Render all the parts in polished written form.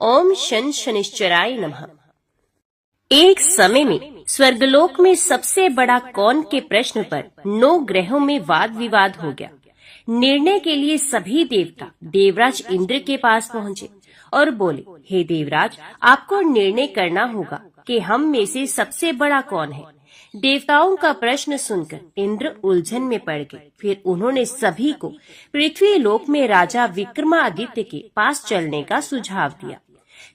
ओम शन शनिश्चराय नमः। एक समय में स्वर्गलोक में सबसे बड़ा कौन के प्रश्न पर 9 ग्रहों में वाद विवाद हो गया। निर्णय के लिए सभी देवता देवराज इंद्र के पास पहुंचे और बोले, हे देवराज, आपको निर्णय करना होगा कि हम में से सबसे बड़ा कौन है। देवताओं का प्रश्न सुनकर इंद्र उलझन में पड़ गए। फिर उन्होंने सभी को पृथ्वी लोक में राजा विक्रमादित्य के पास चलने का सुझाव दिया।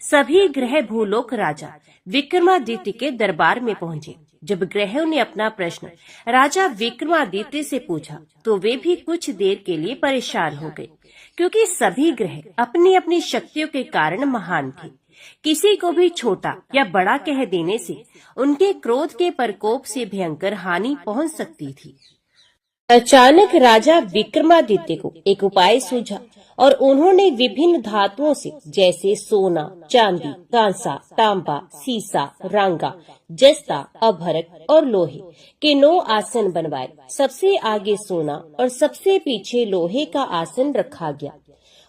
सभी ग्रह भूलोक राजा विक्रमादित्य के दरबार में पहुंचे। जब ग्रहों ने अपना प्रश्न राजा विक्रमादित्य से पूछा तो वे भी कुछ देर के लिए परेशान हो गए, क्योंकि सभी ग्रह अपनी अपनी शक्तियों के कारण महान थे। किसी को भी छोटा या बड़ा कह देने से उनके क्रोध के प्रकोप से भयंकर हानि पहुंच सकती थी। अचानक राजा विक्रमादित्य को एक उपाय सूझा और उन्होंने विभिन्न धातुओं से जैसे सोना, चांदी, कांसा, तांबा, सीसा, रांगा, जस्ता, अभरक और लोहे के 9 आसन बनवाए। सबसे आगे सोना और सबसे पीछे लोहे का आसन रखा गया।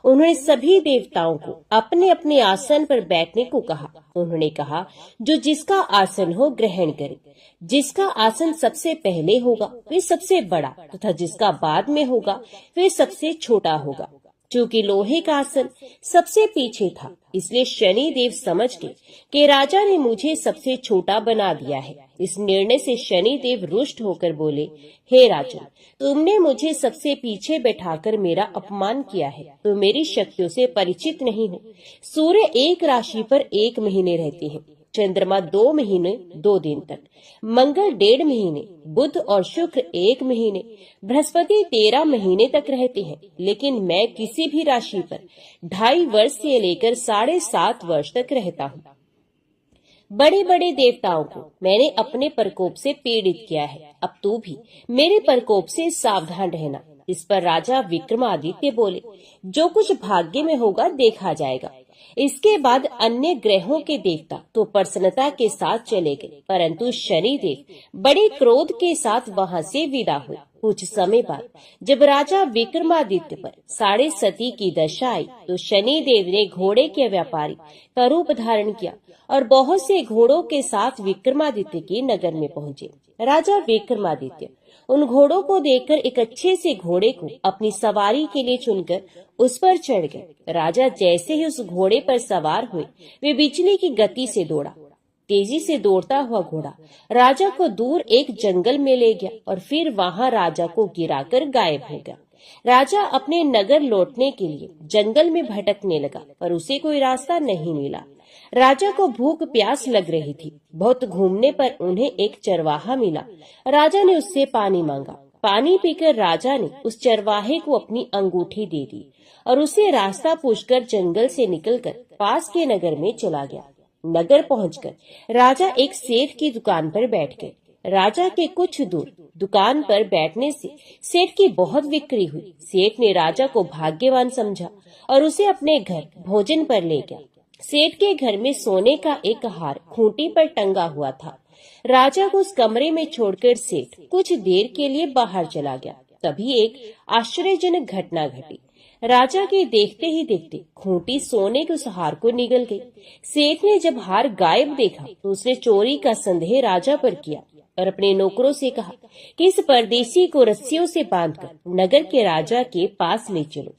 उन्होंने सभी देवताओं को अपने अपने आसन पर बैठने को कहा। उन्होंने कहा, जो जिसका आसन हो ग्रहण करे। जिसका आसन सबसे पहले होगा वे सबसे बड़ा तथा जिसका बाद में होगा वे सबसे छोटा होगा। चूंकि लोहे का आसन सबसे पीछे था, इसलिए शनि देव समझ गए कि राजा ने मुझे सबसे छोटा बना दिया है। इस निर्णय से शनि देव रुष्ट होकर बोले, हे राजन, तुमने मुझे सबसे पीछे बैठाकर मेरा अपमान किया है। तुम मेरी शक्तियों से परिचित नहीं हो। सूर्य एक राशि पर 1 महीने रहते हैं, चंद्रमा 2 महीने 2 दिन तक, मंगल 1.5 महीने, बुध और शुक्र 1 महीने, बृहस्पति 13 महीने तक रहते हैं। लेकिन मैं किसी भी राशि पर 2.5 वर्ष से लेकर 7.5 वर्ष तक रहता हूँ। बड़े बड़े देवताओं को मैंने अपने प्रकोप से पीड़ित किया है। अब तू भी मेरे प्रकोप से सावधान रहना। इस पर राजा विक्रमादित्य बोले, जो कुछ भाग्य में होगा देखा जाएगा। इसके बाद अन्य ग्रहों के देवता तो प्रसन्नता के साथ चले गए, परंतु शनि देव बड़े क्रोध के साथ वहां से विदा हुए। कुछ समय बाद जब राजा विक्रमादित्य पर 7.5 की दशा आई तो शनि देव ने घोड़े के व्यापारी का रूप धारण किया और बहुत से घोड़ों के साथ विक्रमादित्य के नगर में पहुंचे। राजा विक्रमादित्य उन घोड़ों को देखकर एक अच्छे से घोड़े को अपनी सवारी के लिए चुनकर उस पर चढ़ गए। राजा जैसे ही उस घोड़े पर सवार हुए, वे बिजली की गति से दौड़ा। तेजी से दौड़ता हुआ घोड़ा राजा को दूर एक जंगल में ले गया और फिर वहां राजा को गिराकर गायब हो गया। राजा अपने नगर लौटने के लिए जंगल में भटकने लगा, पर उसे कोई रास्ता नहीं मिला। राजा को भूख प्यास लग रही थी। बहुत घूमने पर उन्हें एक चरवाहा मिला। राजा ने उससे पानी मांगा। पानी पीकर राजा ने उस चरवाहे को अपनी अंगूठी दे दी और उसे रास्ता पूछकर जंगल से निकलकर पास के नगर में चला गया। नगर पहुंचकर राजा एक सेठ की दुकान पर बैठ गए। राजा के कुछ दूर दुकान पर बैठने से सेठ की बहुत बिक्री हुई। सेठ ने राजा को भाग्यवान समझा और उसे अपने घर भोजन पर ले गया। सेठ के घर में सोने का एक हार खूंटी पर टंगा हुआ था। राजा को उस कमरे में छोड़कर सेठ कुछ देर के लिए बाहर चला गया। तभी एक आश्चर्यजनक घटना घटी। राजा के देखते ही देखते खूंटी सोने के उस हार को निगल गई। सेठ ने जब हार गायब देखा तो उसने चोरी का संदेह राजा पर किया और अपने नौकरों से कहा कि इस परदेसी को रस्सियों से बांधकर नगर के राजा के पास ले चलो।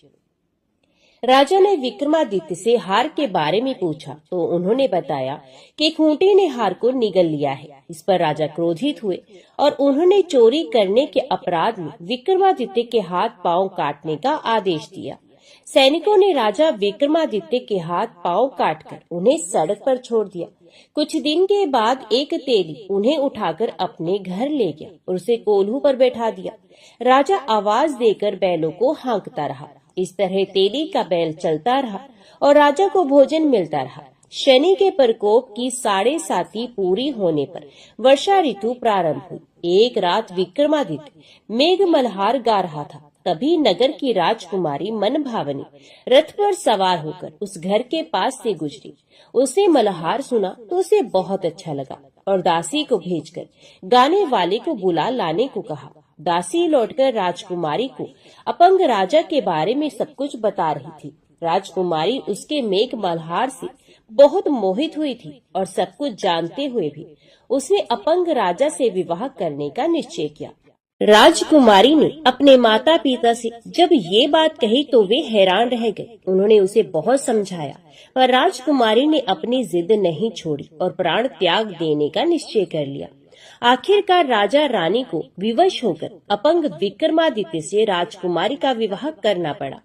राजा ने विक्रमादित्य से हार के बारे में पूछा तो उन्होंने बताया कि खूंटी ने हार को निगल लिया है। इस पर राजा क्रोधित हुए और उन्होंने चोरी करने के अपराध में विक्रमादित्य के हाथ पांव काटने का आदेश दिया। सैनिकों ने राजा विक्रमादित्य के हाथ पांव काटकर उन्हें सड़क पर छोड़ दिया। कुछ दिन के बाद एक तेली उन्हें उठाकर अपने घर ले गया और उसे कोल्हू पर बैठा दिया। राजा आवाज देकर बैलों को हाँकता रहा। इस तरह तेली का बैल चलता रहा और राजा को भोजन मिलता रहा। शनि के प्रकोप की 7.5 पूरी होने पर वर्षा ऋतु प्रारंभ हुई। एक रात विक्रमादित्य मेघ मल्हार गा रहा था। तभी नगर की राजकुमारी मनभावनी रथ पर सवार होकर उस घर के पास से गुजरी। उसने मल्हार सुना तो उसे बहुत अच्छा लगा और दासी को भेजकर गाने वाले को बुला लाने को कहा। दासी लौटकर राजकुमारी को अपंग राजा के बारे में सब कुछ बता रही थी। राजकुमारी उसके मेघ मल्हार से बहुत मोहित हुई थी और सब कुछ जानते हुए भी उसने अपंग राजा से विवाह करने का निश्चय किया। राजकुमारी ने अपने माता पिता से जब ये बात कही तो वे हैरान रह गए। उन्होंने उसे बहुत समझाया पर राजकुमारी ने अपनी जिद नहीं छोड़ी और प्राण त्याग देने का निश्चय कर लिया। आखिरकार राजा रानी को विवश होकर अपंग विक्रमादित्य से राजकुमारी का विवाह करना पड़ा।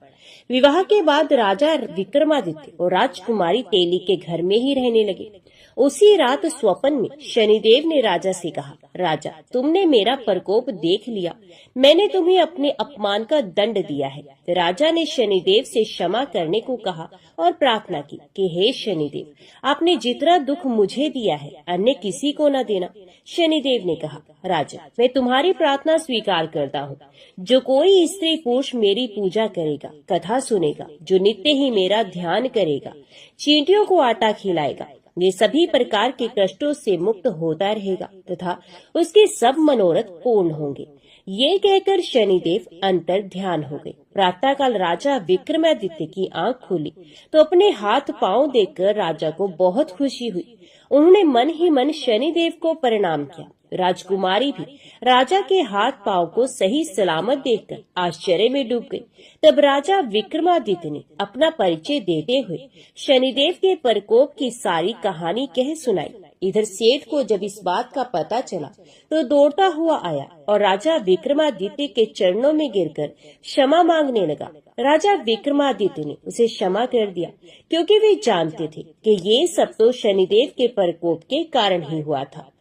विवाह के बाद राजा विक्रमादित्य और राजकुमारी तेली के घर में ही रहने लगे। उसी रात स्वप्न में शनिदेव ने राजा से कहा, राजा, तुमने मेरा प्रकोप देख लिया, मैंने तुम्हें अपने अपमान का दंड दिया है। राजा ने शनिदेव से क्षमा करने को कहा और प्रार्थना की कि हे शनिदेव, आपने जितना दुख मुझे दिया है अन्य किसी को न देना। शनिदेव ने कहा, राजा, मैं तुम्हारी प्रार्थना स्वीकार करता हूँ। जो कोई स्त्री पुरुष मेरी पूजा करेगा, कथा सुनेगा, जो नित्य ही मेरा ध्यान करेगा, चींटियों को आटा खिलाएगा, ये सभी प्रकार के कष्टों से मुक्त होता रहेगा तथा उसके सब मनोरथ पूर्ण होंगे। ये कहकर शनिदेव अंतर ध्यान हो गए। प्रातः काल राजा विक्रमादित्य की आंख खुली तो अपने हाथ पांव देखकर राजा को बहुत खुशी हुई। उन्होंने मन ही मन शनिदेव को प्रणाम किया। राजकुमारी भी राजा के हाथ पांव को सही सलामत देखकर आश्चर्य में डूब गई। तब राजा विक्रमादित्य ने अपना परिचय देते हुए शनिदेव के प्रकोप की सारी कहानी कह सुनाई। इधर सेठ को जब इस बात का पता चला तो दौड़ता हुआ आया और राजा विक्रमादित्य के चरणों में गिरकर क्षमा मांगने लगा। राजा विक्रमादित्य ने उसे क्षमा कर दिया क्योंकि वे जानते थे कि ये सब तो शनिदेव के प्रकोप के कारण ही हुआ था।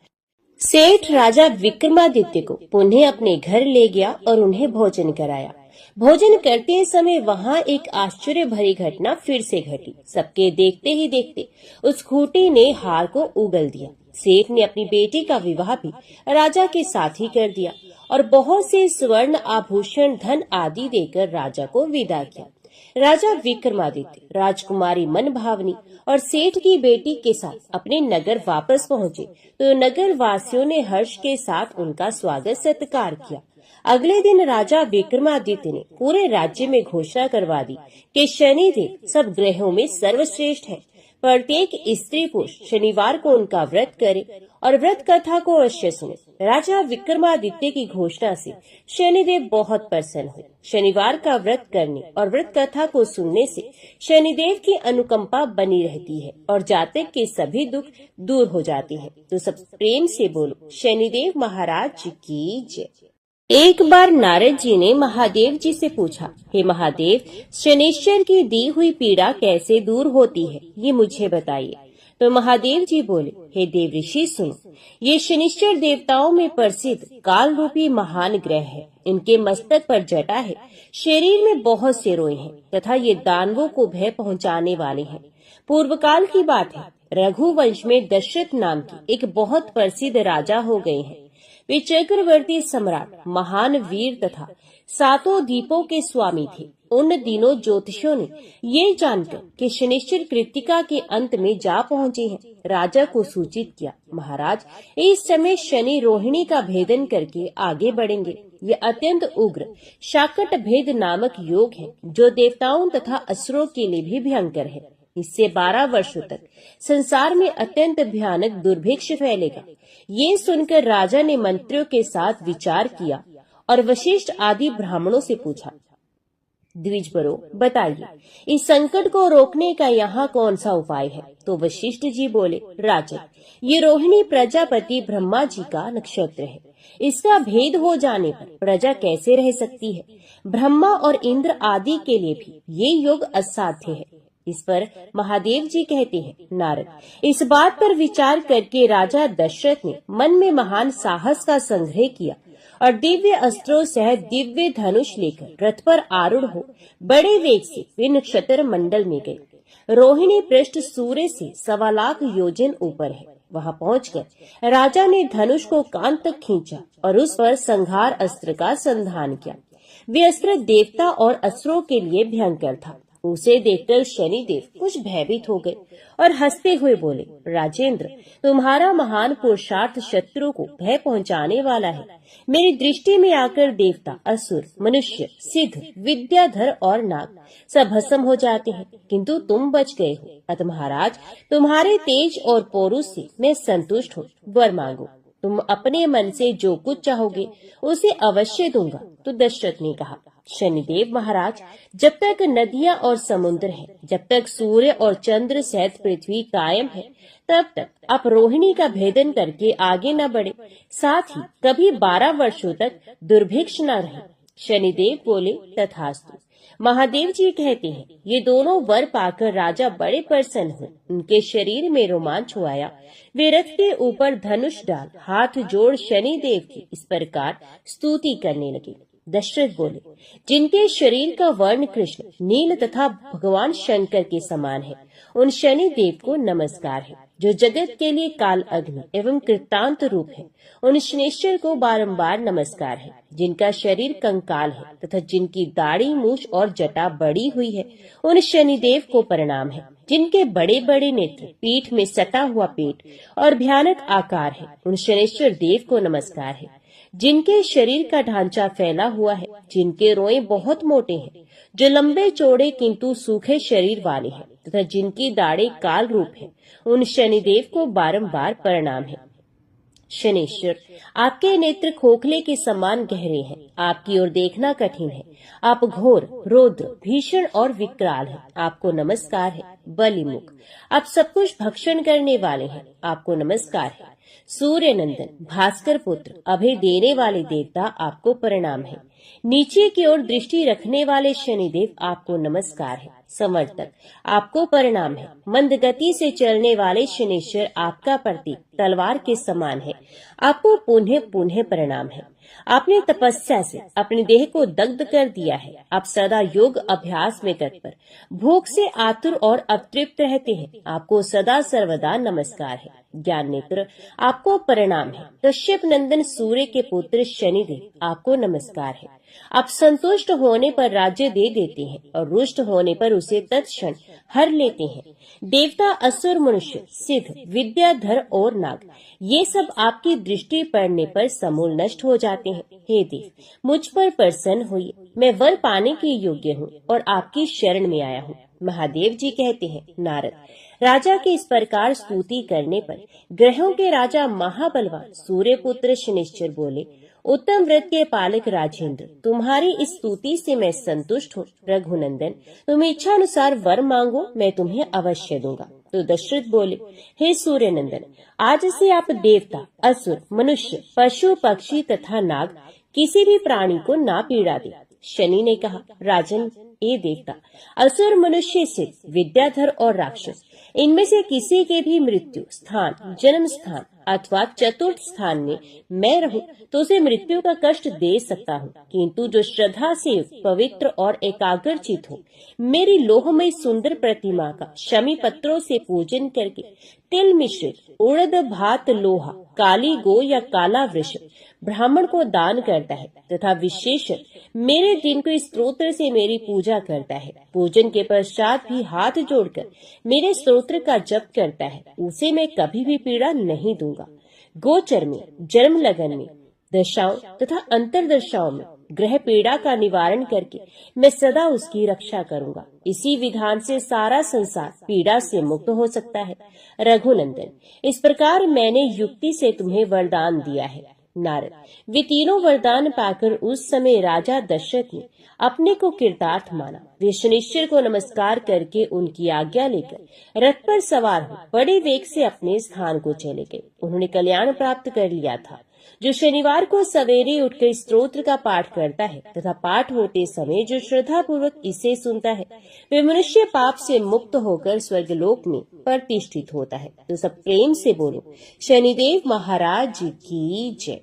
सेठ राजा विक्रमादित्य को पुनः अपने घर ले गया और उन्हें भोजन कराया। भोजन करते समय वहाँ एक आश्चर्य भरी घटना फिर से घटी। सबके देखते ही देखते उस खूंटी ने हार को उगल दिया। सेठ ने अपनी बेटी का विवाह भी राजा के साथ ही कर दिया और बहुत से स्वर्ण आभूषण धन आदि देकर राजा को विदा किया। राजा विक्रमादित्य राजकुमारी मन भावनी और सेठ की बेटी के साथ अपने नगर वापस पहुँचे तो नगर वासियों ने हर्ष के साथ उनका स्वागत सत्कार किया। अगले दिन राजा विक्रमादित्य ने पूरे राज्य में घोषणा करवा दी कि शनिदेव सब ग्रहों में सर्वश्रेष्ठ है। प्रत्येक स्त्री पुरुष शनिवार को उनका व्रत करे और व्रत कथा को अवश्य सुने। राजा विक्रमादित्य की घोषणा से शनिदेव बहुत प्रसन्न हुए। शनिवार का व्रत करने और व्रत कथा को सुनने से शनिदेव की अनुकंपा बनी रहती है और जातक के सभी दुख दूर हो जाते हैं। तो सब प्रेम से बोलो, शनिदेव महाराज की जय। एक बार नारद जी ने महादेव जी से पूछा, हे महादेव, शनिश्चर की दी हुई पीड़ा कैसे दूर होती है, ये मुझे बताइए। तो महादेव जी बोले, हे देव ऋषि सुनो, ये शनिश्चर देवताओं में प्रसिद्ध काल रूपी महान ग्रह है। इनके मस्तक पर जटा है, शरीर में बहुत से रोए हैं तथा ये दानवों को भय पहुंचाने वाले हैं। पूर्व काल की बात है, रघुवंश में दशरथ नाम की एक बहुत प्रसिद्ध राजा हो गए हैं। वे चक्रवर्ती सम्राट, महान वीर तथा सातों द्वीपों के स्वामी थे। उन दिनों ज्योतिषियों ने ये जानकर कि शनिश्चर कृत्तिका के अंत में जा पहुँचे हैं, राजा को सूचित किया, महाराज, इस समय शनि रोहिणी का भेदन करके आगे बढ़ेंगे। ये अत्यंत उग्र शाकट भेद नामक योग है जो देवताओं तथा असुरों के लिए भी भयंकर है। इससे 12 वर्षों तक संसार में अत्यंत भयानक दुर्भिक्ष फैलेगा। ये सुनकर राजा ने मंत्रियों के साथ विचार किया और वशिष्ठ आदि ब्राह्मणों से पूछा, द्विजवरों, बताइए इस संकट को रोकने का यहाँ कौन सा उपाय है। तो वशिष्ठ जी बोले, राजन, ये रोहिणी प्रजापति ब्रह्मा जी का नक्षत्र है। इसका भेद हो जाने पर प्रजा कैसे रह सकती है। ब्रह्मा और इंद्र आदि के लिए भी ये योग असाध्य है। इस पर महादेव जी कहते हैं, नारद, इस बात पर विचार करके राजा दशरथ ने मन में महान साहस का संग्रह किया और दिव्य अस्त्रों सहित दिव्य धनुष लेकर रथ पर आरूढ़ हो बड़े वेग से वे नक्षत्र मंडल में गए। रोहिणी पृष्ठ सूर्य से 1.25 लाख योजन ऊपर है। वहां पहुंचकर राजा ने धनुष को कान तक खींचा और उस पर संहार अस्त्र का संधान किया। वे अस्त्र देवता और असुरों के लिए भयंकर था। उसे देखकर शनिदेव कुछ भयभीत हो गए और हंसते हुए बोले, राजेंद्र, तुम्हारा महान पुरुषार्थ शत्रु को भय पहुंचाने वाला है। मेरी दृष्टि में आकर देवता, असुर, मनुष्य, सिद्ध, विद्याधर और नाग सब भस्म हो जाते हैं, किंतु तुम बच गए हो। अतः महाराज, तुम्हारे तेज और पौरुष से मैं संतुष्ट हूँ। वर मांगो। तुम अपने मन से जो कुछ चाहोगे उसे अवश्य दूंगा। तो दशरथ ने कहा, शनिदेव महाराज, जब तक नदियां और समुद्र हैं, जब तक सूर्य और चंद्र सहित पृथ्वी कायम है, तब तक आप रोहिणी का भेदन करके आगे न बढ़े, साथ ही कभी 12 वर्षों तक दुर्भिक्ष न रहे। शनिदेव बोले, तथास्तु। महादेव जी कहते हैं, ये दोनों वर पाकर राजा बड़े प्रसन्न हुए। उनके शरीर में रोमांच हो आया। वे रथ के ऊपर धनुष डाल हाथ जोड़ शनिदेव की इस प्रकार स्तुति करने लगे। दशरथ बोले, जिनके शरीर का वर्ण कृष्ण, नील तथा भगवान शंकर के समान है, उन शनि देव को नमस्कार है। जो जगत के लिए काल अग्नि एवं कृतांत रूप है, उन शनेश्वर को बारंबार नमस्कार है। जिनका शरीर कंकाल है तथा जिनकी दाढ़ी, मूछ और जटा बड़ी हुई है, उन शनिदेव को प्रणाम है। जिनके बड़े बड़े नेत्र, पीठ में सटा हुआ पेट और भयानक आकार है, उन शनेश्वर देव को नमस्कार है। जिनके शरीर का ढांचा फैला हुआ है, जिनके रोए बहुत मोटे हैं, जो लंबे चौड़े किंतु सूखे शरीर वाले हैं तथा जिनकी दाढ़ें काल रूप है, उन शनिदेव को बारंबार प्रणाम है। शनेश्वर, आपके नेत्र खोखले के समान गहरे हैं। आपकी ओर देखना कठिन है। आप घोर, रौद्र, भीषण और विकराल हैं। आपको नमस्कार है। बलिमुख, आप सब कुछ भक्षण करने वाले हैं। आपको नमस्कार है। सूर्य नंदन, भास्कर पुत्र, अभय देने वाले देवता, आपको प्रणाम है। नीचे की ओर दृष्टि रखने वाले शनिदेव, आपको नमस्कार है। समर्थक, आपको प्रणाम है। मंद गति से चलने वाले शनेश्वर, आपका प्रतीक तलवार के समान है। आपको पुनः पुनः प्रणाम है। आपने तपस्या से अपने देह को दग्ध कर दिया है। आप सदा योग अभ्यास में तत्पर, भूख से आतुर और अतृप्त रहते हैं। आपको सदा सर्वदा नमस्कार है। ज्ञान नेत्र, आपको प्रणाम है। कश्यप नंदन सूर्य के पुत्र शनिदेव, आपको नमस्कार है। आप संतुष्ट होने पर राज्य दे देते हैं और रुष्ट होने पर उसे तत्क्षण हर लेते हैं। देवता, असुर, मनुष्य, सिद्ध, विद्याधर और नाग, ये सब आपकी दृष्टि पड़ने पर समूल नष्ट हो जाते हैं। हे देव, मुझ पर प्रसन्न होइए। मैं वर पाने के योग्य हूँ और आपकी शरण में आया हूँ। महादेव जी कहते हैं, नारद, राजा की इस प्रकार स्तुति करने पर ग्रहों के राजा महाबलवान सूर्यपुत्र शनिश्चर बोले, उत्तम व्रत के पालक राजेंद्र, तुम्हारी इस स्तुति से मैं संतुष्ट हूँ। रघुनंदन, तुम इच्छा अनुसार वर मांगो, मैं तुम्हें अवश्य दूंगा। तो दशरथ बोले, हे सूर्य नंदन, आज से आप देवता, असुर, मनुष्य, पशु, पक्षी तथा नाग किसी भी प्राणी को ना पीड़ा दे। शनि ने कहा, राजन, ये देवता, असुर, मनुष्य, सिद्ध, विद्याधर और राक्षस, इनमें से किसी के भी मृत्यु स्थान, जन्म स्थान अथवा चतुर्थ स्थान में मैं रहूं तो उसे मृत्यु का कष्ट दे सकता हूँ, किंतु जो श्रद्धा से युक्त, पवित्र और एकाग्रचित हो, मेरी लोहमय सुंदर प्रतिमा का शमी पत्रों से पूजन करके तिल मिश्रित उड़द, भात, लोहा, काली गो या काला वृष ब्राह्मण को दान करता है तथा विशेष मेरे दिन को स्तोत्र से मेरी पूजा करता है, पूजन के पश्चात भी हाथ जोड़कर मेरे स्तोत्र का जप करता है, उसे मैं कभी भी पीड़ा नहीं दूंगा। गोचर में, जन्म लगन में, दशाओं तथा अंतरदशाओं में ग्रह पीड़ा का निवारण करके मैं सदा उसकी रक्षा करूंगा। इसी विधान से सारा संसार पीड़ा से मुक्त हो सकता है। रघुनंदन, इस प्रकार मैंने युक्ति से तुम्हें वरदान दिया है। नारद, वे तीनों वरदान पाकर उस समय राजा दशरथ ने अपने को कृतार्थ माना। वे शनिश्चर को नमस्कार करके उनकी आज्ञा लेकर रथ पर सवार हो बड़े वेग से अपने स्थान को चले गए। उन्होंने कल्याण प्राप्त कर लिया था। जो शनिवार को सवेरे उठकर स्तोत्र का पाठ करता है तथा पाठ होते समय जो श्रद्धा पूर्वक इसे सुनता है, वे मनुष्य पाप से मुक्त होकर स्वर्गलोक में प्रतिष्ठित होता है। तो सब प्रेम से बोलो, शनिदेव महाराज जी की जय।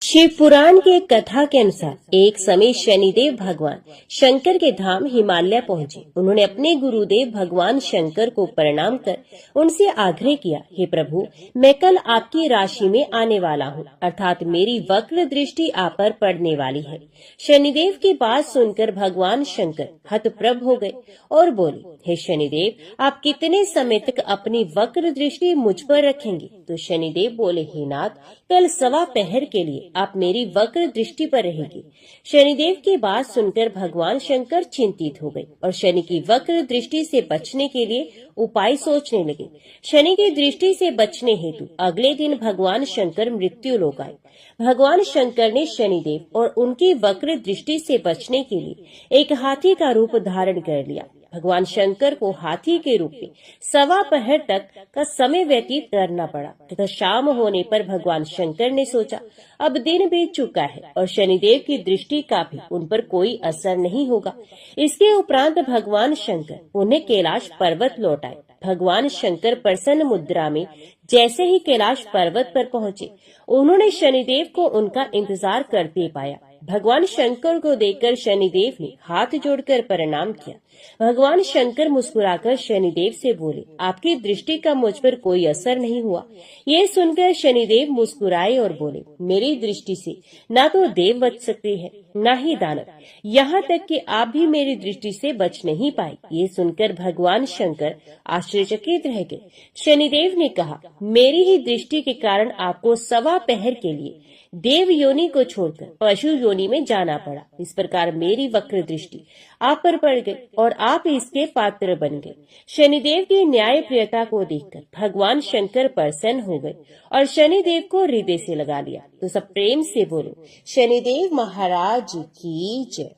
शिव पुराण की एक कथा के अनुसार एक समय शनिदेव भगवान शंकर के धाम हिमालय पहुंचे। उन्होंने अपने गुरुदेव भगवान शंकर को प्रणाम कर उनसे आग्रह किया, हे प्रभु, मैं कल आपकी राशि में आने वाला हूँ, अर्थात मेरी वक्र दृष्टि आप पर पड़ने वाली है। शनिदेव की बात सुनकर भगवान शंकर हतप्रभ हो गए और बोले, हे शनिदेव, आप कितने समय तक अपनी वक्र दृष्टि मुझ पर रखेंगे? तो शनिदेव बोले, हे नाथ, कल सवा पहर के लिए आप मेरी वक्र दृष्टि पर रहेगी। शनिदेव की बात सुनकर भगवान शंकर चिंतित हो गए और शनि की वक्र दृष्टि से बचने के लिए उपाय सोचने लगे। शनि की दृष्टि से बचने हेतु अगले दिन भगवान शंकर मृत्यु लोक आए। भगवान शंकर ने शनिदेव और उनकी वक्र दृष्टि से बचने के लिए एक हाथी का रूप धारण कर लिया। भगवान शंकर को हाथी के रूप में सवा पहर तक का समय व्यतीत करना पड़ा तथा शाम होने पर भगवान शंकर ने सोचा, अब दिन बीत चुका है और शनिदेव की दृष्टि का भी उन पर कोई असर नहीं होगा। इसके उपरांत भगवान शंकर उन्हें कैलाश पर्वत लौट आए। भगवान शंकर प्रसन्न मुद्रा में जैसे ही कैलाश पर्वत पर पहुंचे, उन्होंने शनिदेव को उनका इंतजार करते पाया। भगवान शंकर को देखकर शनिदेव ने हाथ जोड़कर प्रणाम किया। भगवान शंकर मुस्कुराकर शनिदेव से बोले, आपकी दृष्टि का मुझ पर कोई असर नहीं हुआ। ये सुनकर शनिदेव मुस्कुराए और बोले, मेरी दृष्टि से ना तो देव बच सकते हैं, ना ही दानव, यहाँ तक कि आप भी मेरी दृष्टि से बच नहीं पाए। ये सुनकर भगवान शंकर आश्चर्यचकित रह गए। शनिदेव ने कहा, मेरी ही दृष्टि के कारण आपको सवा पहर के लिए देव योनि को छोड़कर पशु योनि में जाना पड़ा। इस प्रकार मेरी वक्र दृष्टि आप पर पड़ गई और आप इसके पात्र बन गए। शनिदेव की न्याय प्रियता को देखकर भगवान शंकर प्रसन्न हो गए और शनिदेव को हृदय से लगा लिया। तो सब प्रेम से बोलो, शनिदेव महाराज की जय।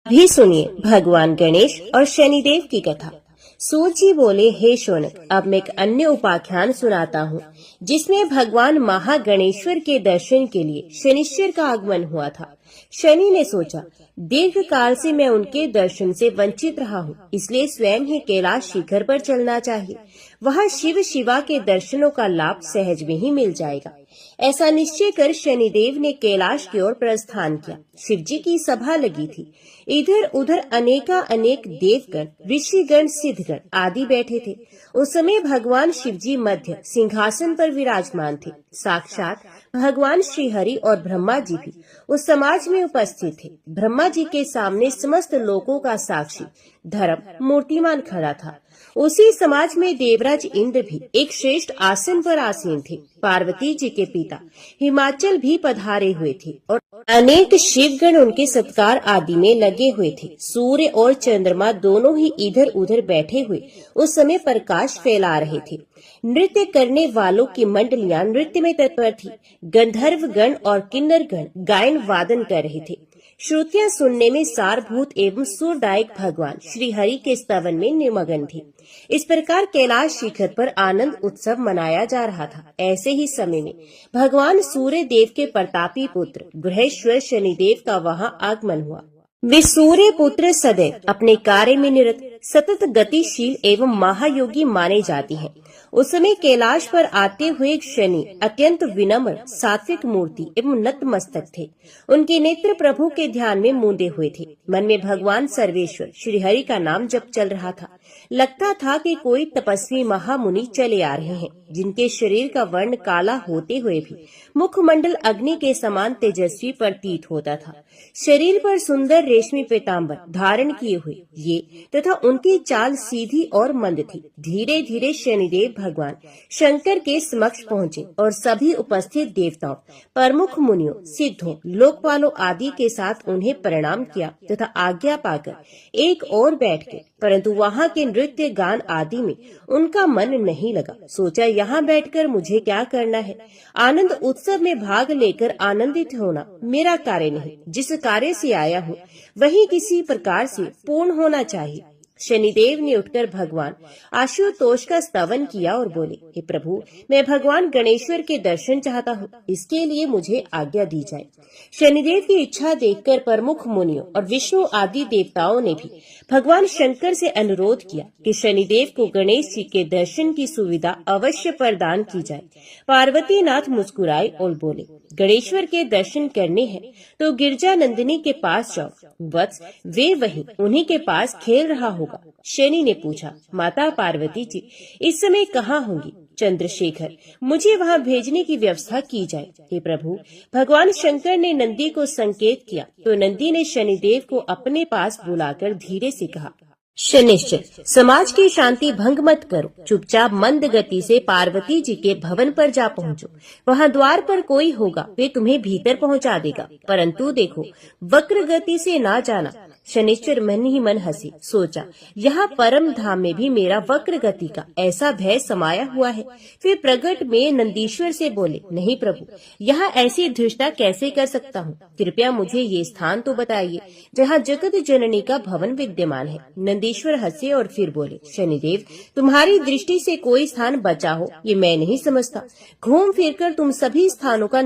अभी सुनिए भगवान गणेश और शनिदेव की कथा। सूत जी बोले, हे शौनक, अब मैं एक अन्य उपाख्यान सुनाता हूँ जिसमें भगवान महागणेश्वर के दर्शन के लिए शनिश्चर का आगमन हुआ था। शनि ने सोचा, दीर्घ काल से मैं उनके दर्शन से वंचित रहा हूँ, इसलिए स्वयं ही कैलाश शिखर पर चलना चाहिए। वहाँ शिव शिवा के दर्शनों का लाभ सहज में ही मिल जाएगा। ऐसा निश्चय कर शनिदेव ने कैलाश की ओर प्रस्थान किया। शिव जी की सभा लगी थी। इधर उधर अनेका अनेक देवगण, ऋषिगण, सिद्धगण आदि बैठे थे। उस समय भगवान शिव जी मध्य सिंहासन पर विराजमान थे। साक्षात भगवान श्री हरि और ब्रह्मा जी भी उस समाज में उपस्थित थे। ब्रह्मा जी के सामने समस्त लोकों का साक्षी धर्म मूर्तिमान खड़ा था। उसी समाज में देवराज इंद्र भी एक श्रेष्ठ आसन पर आसीन थे। पार्वती जी के पिता हिमाचल भी पधारे हुए थे और अनेक शिवगण उनके सत्कार आदि में लगे हुए थे। सूर्य और चंद्रमा दोनों ही इधर उधर बैठे हुए उस समय प्रकाश फैला रहे थे। नृत्य करने वालों की मंडलियां नृत्य में तत्पर थी। गंधर्व गण और किन्नर गण गायन वादन कर रहे थे। श्रुतियां सुनने में सारभूत एवं सुरदायक भगवान श्री हरि के स्तवन में निमग्न थी। इस प्रकार कैलाश शिखर पर आनंद उत्सव मनाया जा रहा था। ऐसे ही समय में भगवान सूर्य देव के प्रतापी पुत्र ग्रहेश्वर शनिदेव का वहां आगमन हुआ। वे सूर्य पुत्र सदैव अपने कार्य में निरत, सतत गतिशील एवं महायोगी माने जाते हैं। उस समय कैलाश पर आते हुए शनि अत्यंत विनम्र, सात्विक मूर्ति एवं नतमस्तक थे। उनके नेत्र प्रभु के ध्यान में मूंदे हुए थे। मन में भगवान सर्वेश्वर श्री हरि का नाम जप चल रहा था। लगता था कि कोई तपस्वी महामुनि चले आ रहे हैं, जिनके शरीर का वर्ण काला होते हुए भी मुखमंडल अग्नि के समान तेजस्वी प्रतीत होता था। शरीर पर सुंदर रेशमी पीताम्बर धारण किए हुए ये तथा उनकी चाल सीधी और मंद थी। धीरे धीरे शनिदेव भगवान शंकर के समक्ष पहुँचे और सभी उपस्थित देवताओं, प्रमुख मुनियों, सिद्धों, लोकपालों आदि के साथ उन्हें प्रणाम किया तथा आज्ञा पाकर एक और बैठ गए। परंतु वहाँ के नृत्य गान आदि में उनका मन नहीं लगा। सोचा, यहाँ बैठकर मुझे क्या करना है? आनंद उत्सव में भाग लेकर आनंदित होना मेरा कार्य नहीं। जिस कार्य से आया हूँ वही किसी प्रकार से पूर्ण होना चाहिए। शनिदेव ने उठकर भगवान आशुतोष का स्तवन किया और बोले, हे प्रभु, मैं भगवान गणेश्वर के दर्शन चाहता हूँ, इसके लिए मुझे आज्ञा दी जाए। शनिदेव की इच्छा देखकर प्रमुख मुनियों और विष्णु आदि देवताओं ने भी भगवान शंकर से अनुरोध किया कि शनिदेव को गणेश जी के दर्शन की सुविधा अवश्य प्रदान की जाए। पार्वती नाथ मुस्कुराए और बोले, गणेश्वर के दर्शन करने हैं तो गिरजा नंदिनी के पास जाओ। वत्स, वे वहीं उन्हीं के पास खेल रहा होगा। शनि ने पूछा, माता पार्वती जी इस समय कहाँ होंगी? चंद्रशेखर, मुझे वहाँ भेजने की व्यवस्था की जाए। हे प्रभु, भगवान शंकर ने नंदी को संकेत किया तो नंदी ने शनिदेव को अपने पास बुलाकर धीरे से कहा, शनिश्चर, समाज की शांति भंग मत करो। चुपचाप मंद गति से पार्वती जी के भवन पर जा पहुँचो। वहाँ द्वार पर कोई होगा, वे तुम्हें भीतर पहुँचा देगा, परंतु देखो वक्र गति से ना जाना। शनिश्चर मन ही मन हंसे, सोचा यहाँ परम धाम में भी मेरा वक्र गति का ऐसा भय समाया हुआ है। फिर प्रगट में नंदीश्वर से बोले, नहीं प्रभु, यहाँ ऐसी धृष्टता कैसे कर सकता हूँ? कृपया मुझे ये स्थान तो बताइए जहाँ जगत जननी का भवन विद्यमान है। नंदीश्वर हंसे और फिर बोले, शनिदेव, तुम्हारी दृष्टि से कोई स्थान बचा हो ये मैं नहीं समझता। घूम फिर कर तुम सभी स्थानों का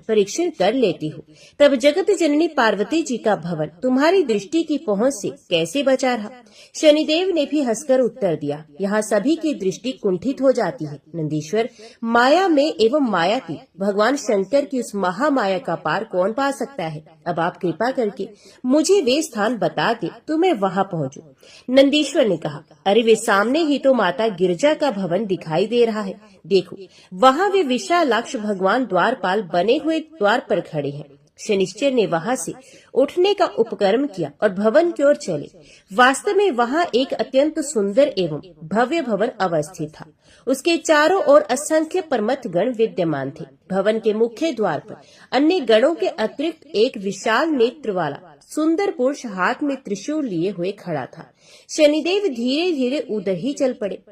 परीक्षण कर लेती हो, तब जगत जननी पार्वती जी का भवन तुम्हारी दृष्टि की पहुंच से कैसे बचा रहा? शनिदेव ने भी हंसकर उत्तर दिया, यहाँ सभी की दृष्टि कुंठित हो जाती है। नंदीश्वर, माया में एवं मायातीत भगवान शंकर की उस महामाया का पार कौन पा सकता है? अब आप कृपा करके मुझे वे स्थान बता दे तो मैं वहाँ पहुँचूं। नंदीश्वर ने कहा, अरे वे सामने ही तो माता गिरजा का भवन दिखाई दे रहा है। देखो वहाँ वे विशालाक्ष भगवान द्वारपाल बने हुए द्वार पर खड़े हैं। शनिश्चर ने वहाँ से उठने का उपक्रम किया और भवन की ओर चले। वास्तव में वहाँ एक अत्यंत सुंदर एवं भव्य भवन अवस्थित था। उसके चारों ओर असंख्य परमत गण विद्यमान थे। भवन के मुख्य द्वार पर अन्य गणों के अतिरिक्त एक विशाल नेत्र वाला सुंदर पुरुष हाथ में त्रिशूल लिए हुए खड़ा था। शनिदेव धीरे धीरे उधर ही चल पड़े,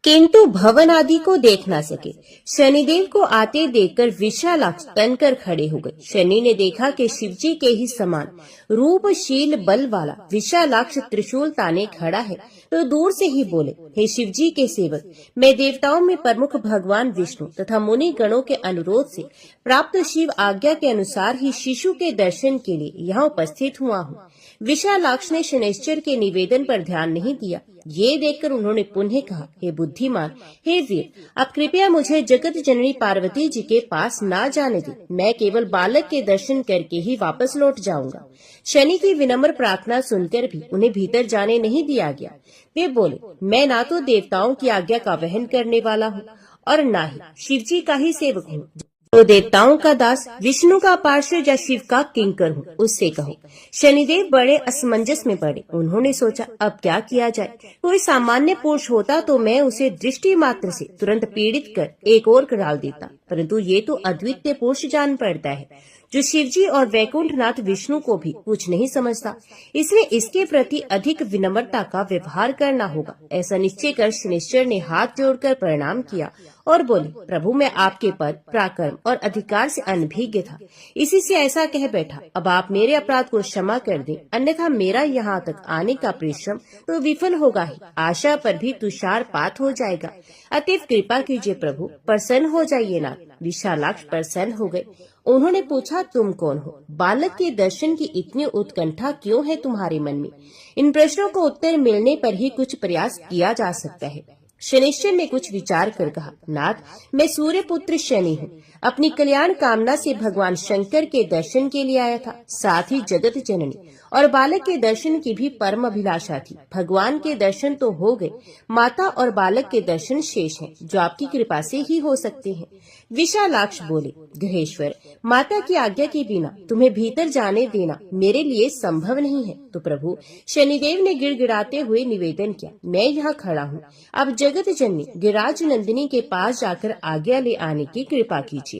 किंतु भवन आदि को देख न सके। शनिदेव को आते देखकर विशालाक्ष तनकर खड़े हो गए। शनि ने देखा कि शिवजी के ही समान रूपशील बल वाला विशालाक्ष त्रिशूल ताने खड़ा है तो दूर से ही बोले, हे शिवजी के सेवक, मैं देवताओं में प्रमुख भगवान विष्णु तथा मुनि गणों के अनुरोध से प्राप्त शिव आज्ञा के अनुसार ही शिशु के दर्शन के लिए यहाँ उपस्थित हुआ हूँ। विशालाक्ष ने शनिश्चर के निवेदन पर ध्यान नहीं दिया। ये देखकर उन्होंने पुनः कहा, हे बुद्धिमान, हे वीर, आप कृपया मुझे जगत जननी पार्वती जी के पास ना जाने दें। मैं केवल बालक के दर्शन करके ही वापस लौट जाऊंगा। शनि की विनम्र प्रार्थना सुनकर भी उन्हें भीतर जाने नहीं दिया गया। वे बोले, मैं ना तो देवताओं की आज्ञा का वहन करने वाला हूँ और न ही शिवजी का ही सेवक हूँ। तो देवताओं का दास, विष्णु का पार्षद या शिव का किंकर हूँ, उससे कहो। शनिदेव बड़े असमंजस में पड़े। उन्होंने सोचा, अब क्या किया जाए? कोई सामान्य पुरुष होता तो मैं उसे दृष्टि मात्र से तुरंत पीड़ित कर एक ओर डाल देता, परंतु ये तो अद्वितीय पुरुष जान पड़ता है जो शिवजी और वैकुंठनाथ विष्णु को भी कुछ नहीं समझता। इसलिए इसके प्रति अधिक विनम्रता का व्यवहार करना होगा। ऐसा निश्चय कर शनिश्चर ने हाथ जोड़कर प्रणाम किया और बोले, प्रभु, मैं आपके पद, पराक्रम और अधिकार से अनभिज्ञ था, इसी से ऐसा कह बैठा। अब आप मेरे अपराध को क्षमा कर दें, अन्यथा मेरा यहाँ तक आने का परिश्रम तो विफल होगा ही, आशा पर भी तुषारपात हो जाएगा। अतएव कृपा कीजिए प्रभु, प्रसन्न हो जाइए ना। विशालाक्ष प्रसन्न हो गए। उन्होंने पूछा, तुम कौन हो? बालक के दर्शन की इतनी उत्कंठा क्यों है तुम्हारे मन में? इन प्रश्नों को उत्तर मिलने पर ही कुछ प्रयास किया जा सकता है। शनिश्चर ने कुछ विचार कर कहा, नाथ, मैं सूर्य पुत्र शनि हूँ। अपनी कल्याण कामना से भगवान शंकर के दर्शन के लिए आया था। साथ ही जगत जननी और बालक के दर्शन की भी परम अभिलाषा थी। भगवान के दर्शन तो हो गए, माता और बालक के दर्शन शेष हैं, जो आपकी कृपा से ही हो सकते हैं। विशालाक्ष बोले, ग्रहेश्वर, माता की आज्ञा के बिना तुम्हें भीतर जाने देना मेरे लिए संभव नहीं है। तो प्रभु, शनिदेव ने गिड़गिड़ाते हुए निवेदन किया, मैं यहाँ खड़ा हूँ, अब जगत जननी गिरिराज नंदिनी के पास जाकर आज्ञा ले आने की कृपा कीजिए।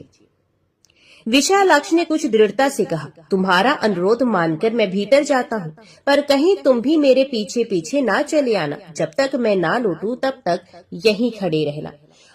विशालाक्ष ने कुछ दृढ़ता से कहा, तुम्हारा अनुरोध मानकर मैं भीतर जाता हूँ, पर कहीं तुम भी मेरे पीछे पीछे ना चले आना। जब तक मैं ना लौटूं तब तक यहीं खड़े रहना।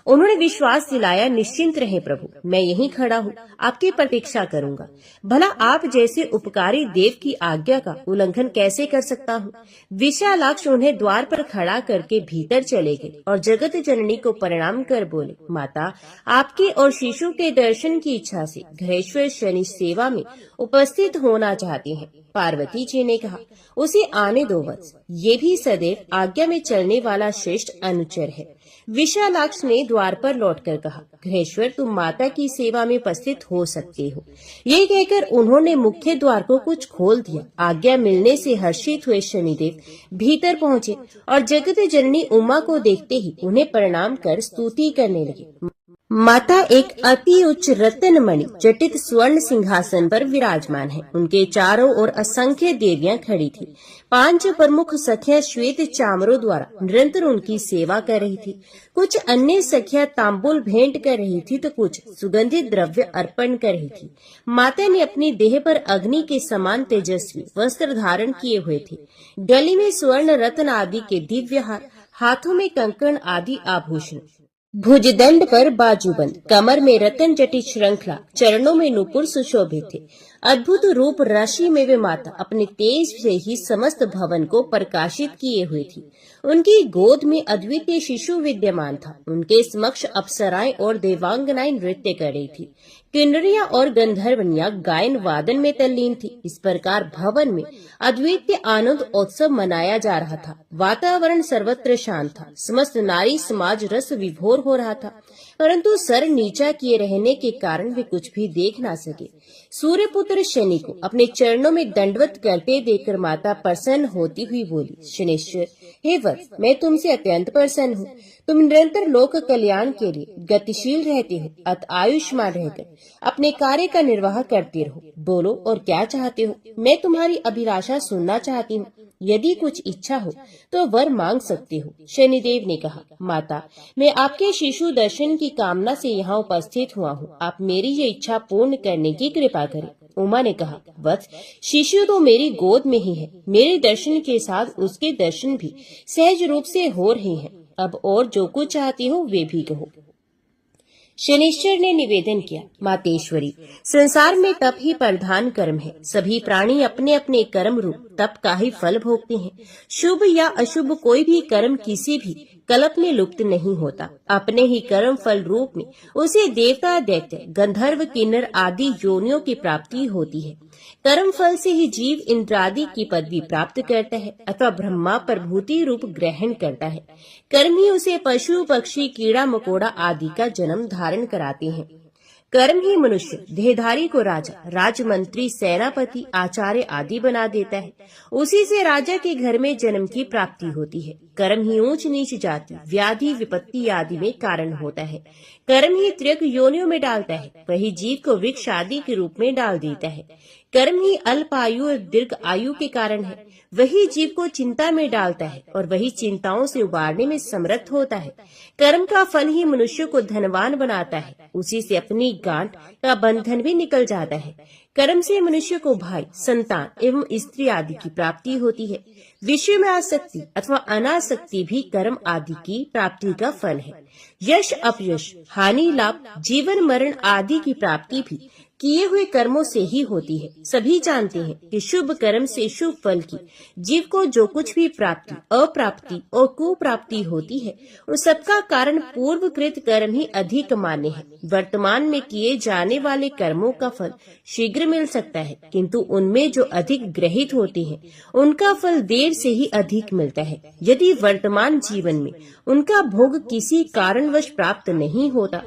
उन्होंने विश्वास दिलाया, निश्चिंत रहे प्रभु, मैं यहीं खड़ा हूँ, आपकी प्रतीक्षा करूंगा। भला आप जैसे उपकारी देव की आज्ञा का उल्लंघन कैसे कर सकता हूँ? विशालाक्ष उन्हें द्वार पर खड़ा करके भीतर चले गए और जगत जननी को प्रणाम कर बोले, माता, आपके और शिशु के दर्शन की इच्छा से ग्रहेश्वर शनि सेवा में उपस्थित होना चाहते हैं। पार्वती जी ने कहा, उसे आने दो वत्स, ये भी सदैव आज्ञा में चलने वाला श्रेष्ठ अनुचर है। विशालाक्ष ने द्वार पर लौटकर कहा, गृहेश्वर तुम माता की सेवा में उपस्थित हो सकते हो। ये कहकर उन्होंने मुख्य द्वार को कुछ खोल दिया। आज्ञा मिलने से हर्षित हुए शनिदेव भीतर पहुँचे और जगत जननी उमा को देखते ही उन्हें प्रणाम कर स्तुति करने लगे। माता एक अति उच्च रत्नमणि जटित स्वर्ण सिंहासन पर विराजमान है। उनके चारों ओर असंख्य देवियां खड़ी थी। 5 प्रमुख सखियां श्वेत चामरों द्वारा निरंतर उनकी सेवा कर रही थी। कुछ अन्य सखियां तांबूल भेंट कर रही थी तो कुछ सुगंधित द्रव्य अर्पण कर रही थी। माता ने अपनी देह पर अग्नि के समान तेजस्वी वस्त्र धारण किए हुए थे। गले में स्वर्ण रत्न आदि के दिव्य हार, हाथों में कंकण आदि आभूषण, भुजदंड पर बाजूबंद, कमर में रतन जटित श्रृंखला, चरणों में नुपुर सुशोभित थे। अद्भुत रूप राशि में वे माता अपने तेज से ही समस्त भवन को प्रकाशित किए हुए थी। उनकी गोद में अद्वितीय शिशु विद्यमान था। उनके समक्ष अप्सराएं और देवांगनाएं नृत्य कर रही थी। किन्नरियां और गंधर्वनियां गायन वादन में तल्लीन थी। इस प्रकार भवन में अद्वितीय आनंद उत्सव मनाया जा रहा था। वातावरण सर्वत्र शांत था। समस्त नारी समाज रस विभोर हो रहा था, परंतु सर नीचा किए रहने के कारण वे कुछ भी देख ना सके। सूर्यपुत्र शनि को अपने चरणों में दंडवत करते देखकर माता प्रसन्न होती हुई बोली, शनेश्वर, हे वत्स, मैं तुमसे अत्यंत प्रसन्न हूँ। तुम निरंतर लोक कल्याण के लिए गतिशील रहते हो, अत आयुष्मान रहकर अपने कार्य का निर्वाह करते रहो। बोलो और क्या चाहते हो? मैं तुम्हारी अभिलाषा सुनना चाहती हूँ। यदि कुछ इच्छा हो तो वर मांग सकते हो। शनिदेव ने कहा, माता, मैं आपके शिशु दर्शन की कामना से यहाँ उपस्थित हुआ हूँ। आप मेरी ये इच्छा पूर्ण करने की कृपा करें। उमा ने कहा, वत्स, शिशु तो मेरी गोद में ही है। मेरे दर्शन के साथ उसके दर्शन भी सहज रूप से हो रहे हैं। अब और जो कुछ चाहती हो वे भी कहो। शनिश्चर ने निवेदन किया, मातेश्वरी, संसार में तप ही प्रधान कर्म है। सभी प्राणी अपने अपने कर्म रूप तप का ही फल भोगते हैं। शुभ या अशुभ कोई भी कर्म किसी भी कल्प में लुप्त नहीं होता। अपने ही कर्म फल रूप में उसे देवता, दैत्य, गंधर्व, किन्नर आदि योनियों की प्राप्ति होती है। कर्म फल से ही जीव इंद्रादि की पदवी प्राप्त करता है अथवा ब्रह्मा प्रभूति रूप ग्रहण करता है। कर्म ही उसे पशु, पक्षी, कीड़ा मकोड़ा आदि का जन्म धारण कराते हैं। कर्म ही मनुष्य देहधारी को राजा, राजमंत्री, सेनापति, आचार्य आदि बना देता है। उसी से राजा के घर में जन्म की प्राप्ति होती है। कर्म ही ऊंच नीच जाति, व्याधि, विपत्ति आदि में कारण होता है। कर्म ही त्रिक योनियों में डालता है। वही जीव को वृक्ष आदि के रूप में डाल देता है। कर्म ही अल्प आयु और दीर्घ आयु के कारण है। वही जीव को चिंता में डालता है और वही चिंताओं से उबारने में समर्थ होता है। कर्म का फल ही मनुष्य को धनवान बनाता है। उसी से अपनी गांठ का बंधन भी निकल जाता है। कर्म से मनुष्य को भाई, संतान एवं स्त्री आदि की प्राप्ति होती है। विषय में आसक्ति अथवा अनासक्ति भी कर्म आदि की प्राप्ति का फल है। यश, अपयश, हानि, लाभ, जीवन मरण आदि की प्राप्ति भी किए हुए कर्मों से ही होती है। सभी जानते हैं कि शुभ कर्म से शुभ फल की जीव को जो कुछ भी प्राप्ति, अप्राप्ति और कुप्राप्ति होती है, उस सबका कारण पूर्वकृत कर्म ही अधिक मान्य है। वर्तमान में किए जाने वाले कर्मों का फल शीघ्र मिल सकता है, किंतु उनमें जो अधिक ग्रहित होते हैं उनका फल देर से ही अधिक मिलता है। यदि वर्तमान जीवन में उनका भोग किसी कारणवश प्राप्त नहीं होता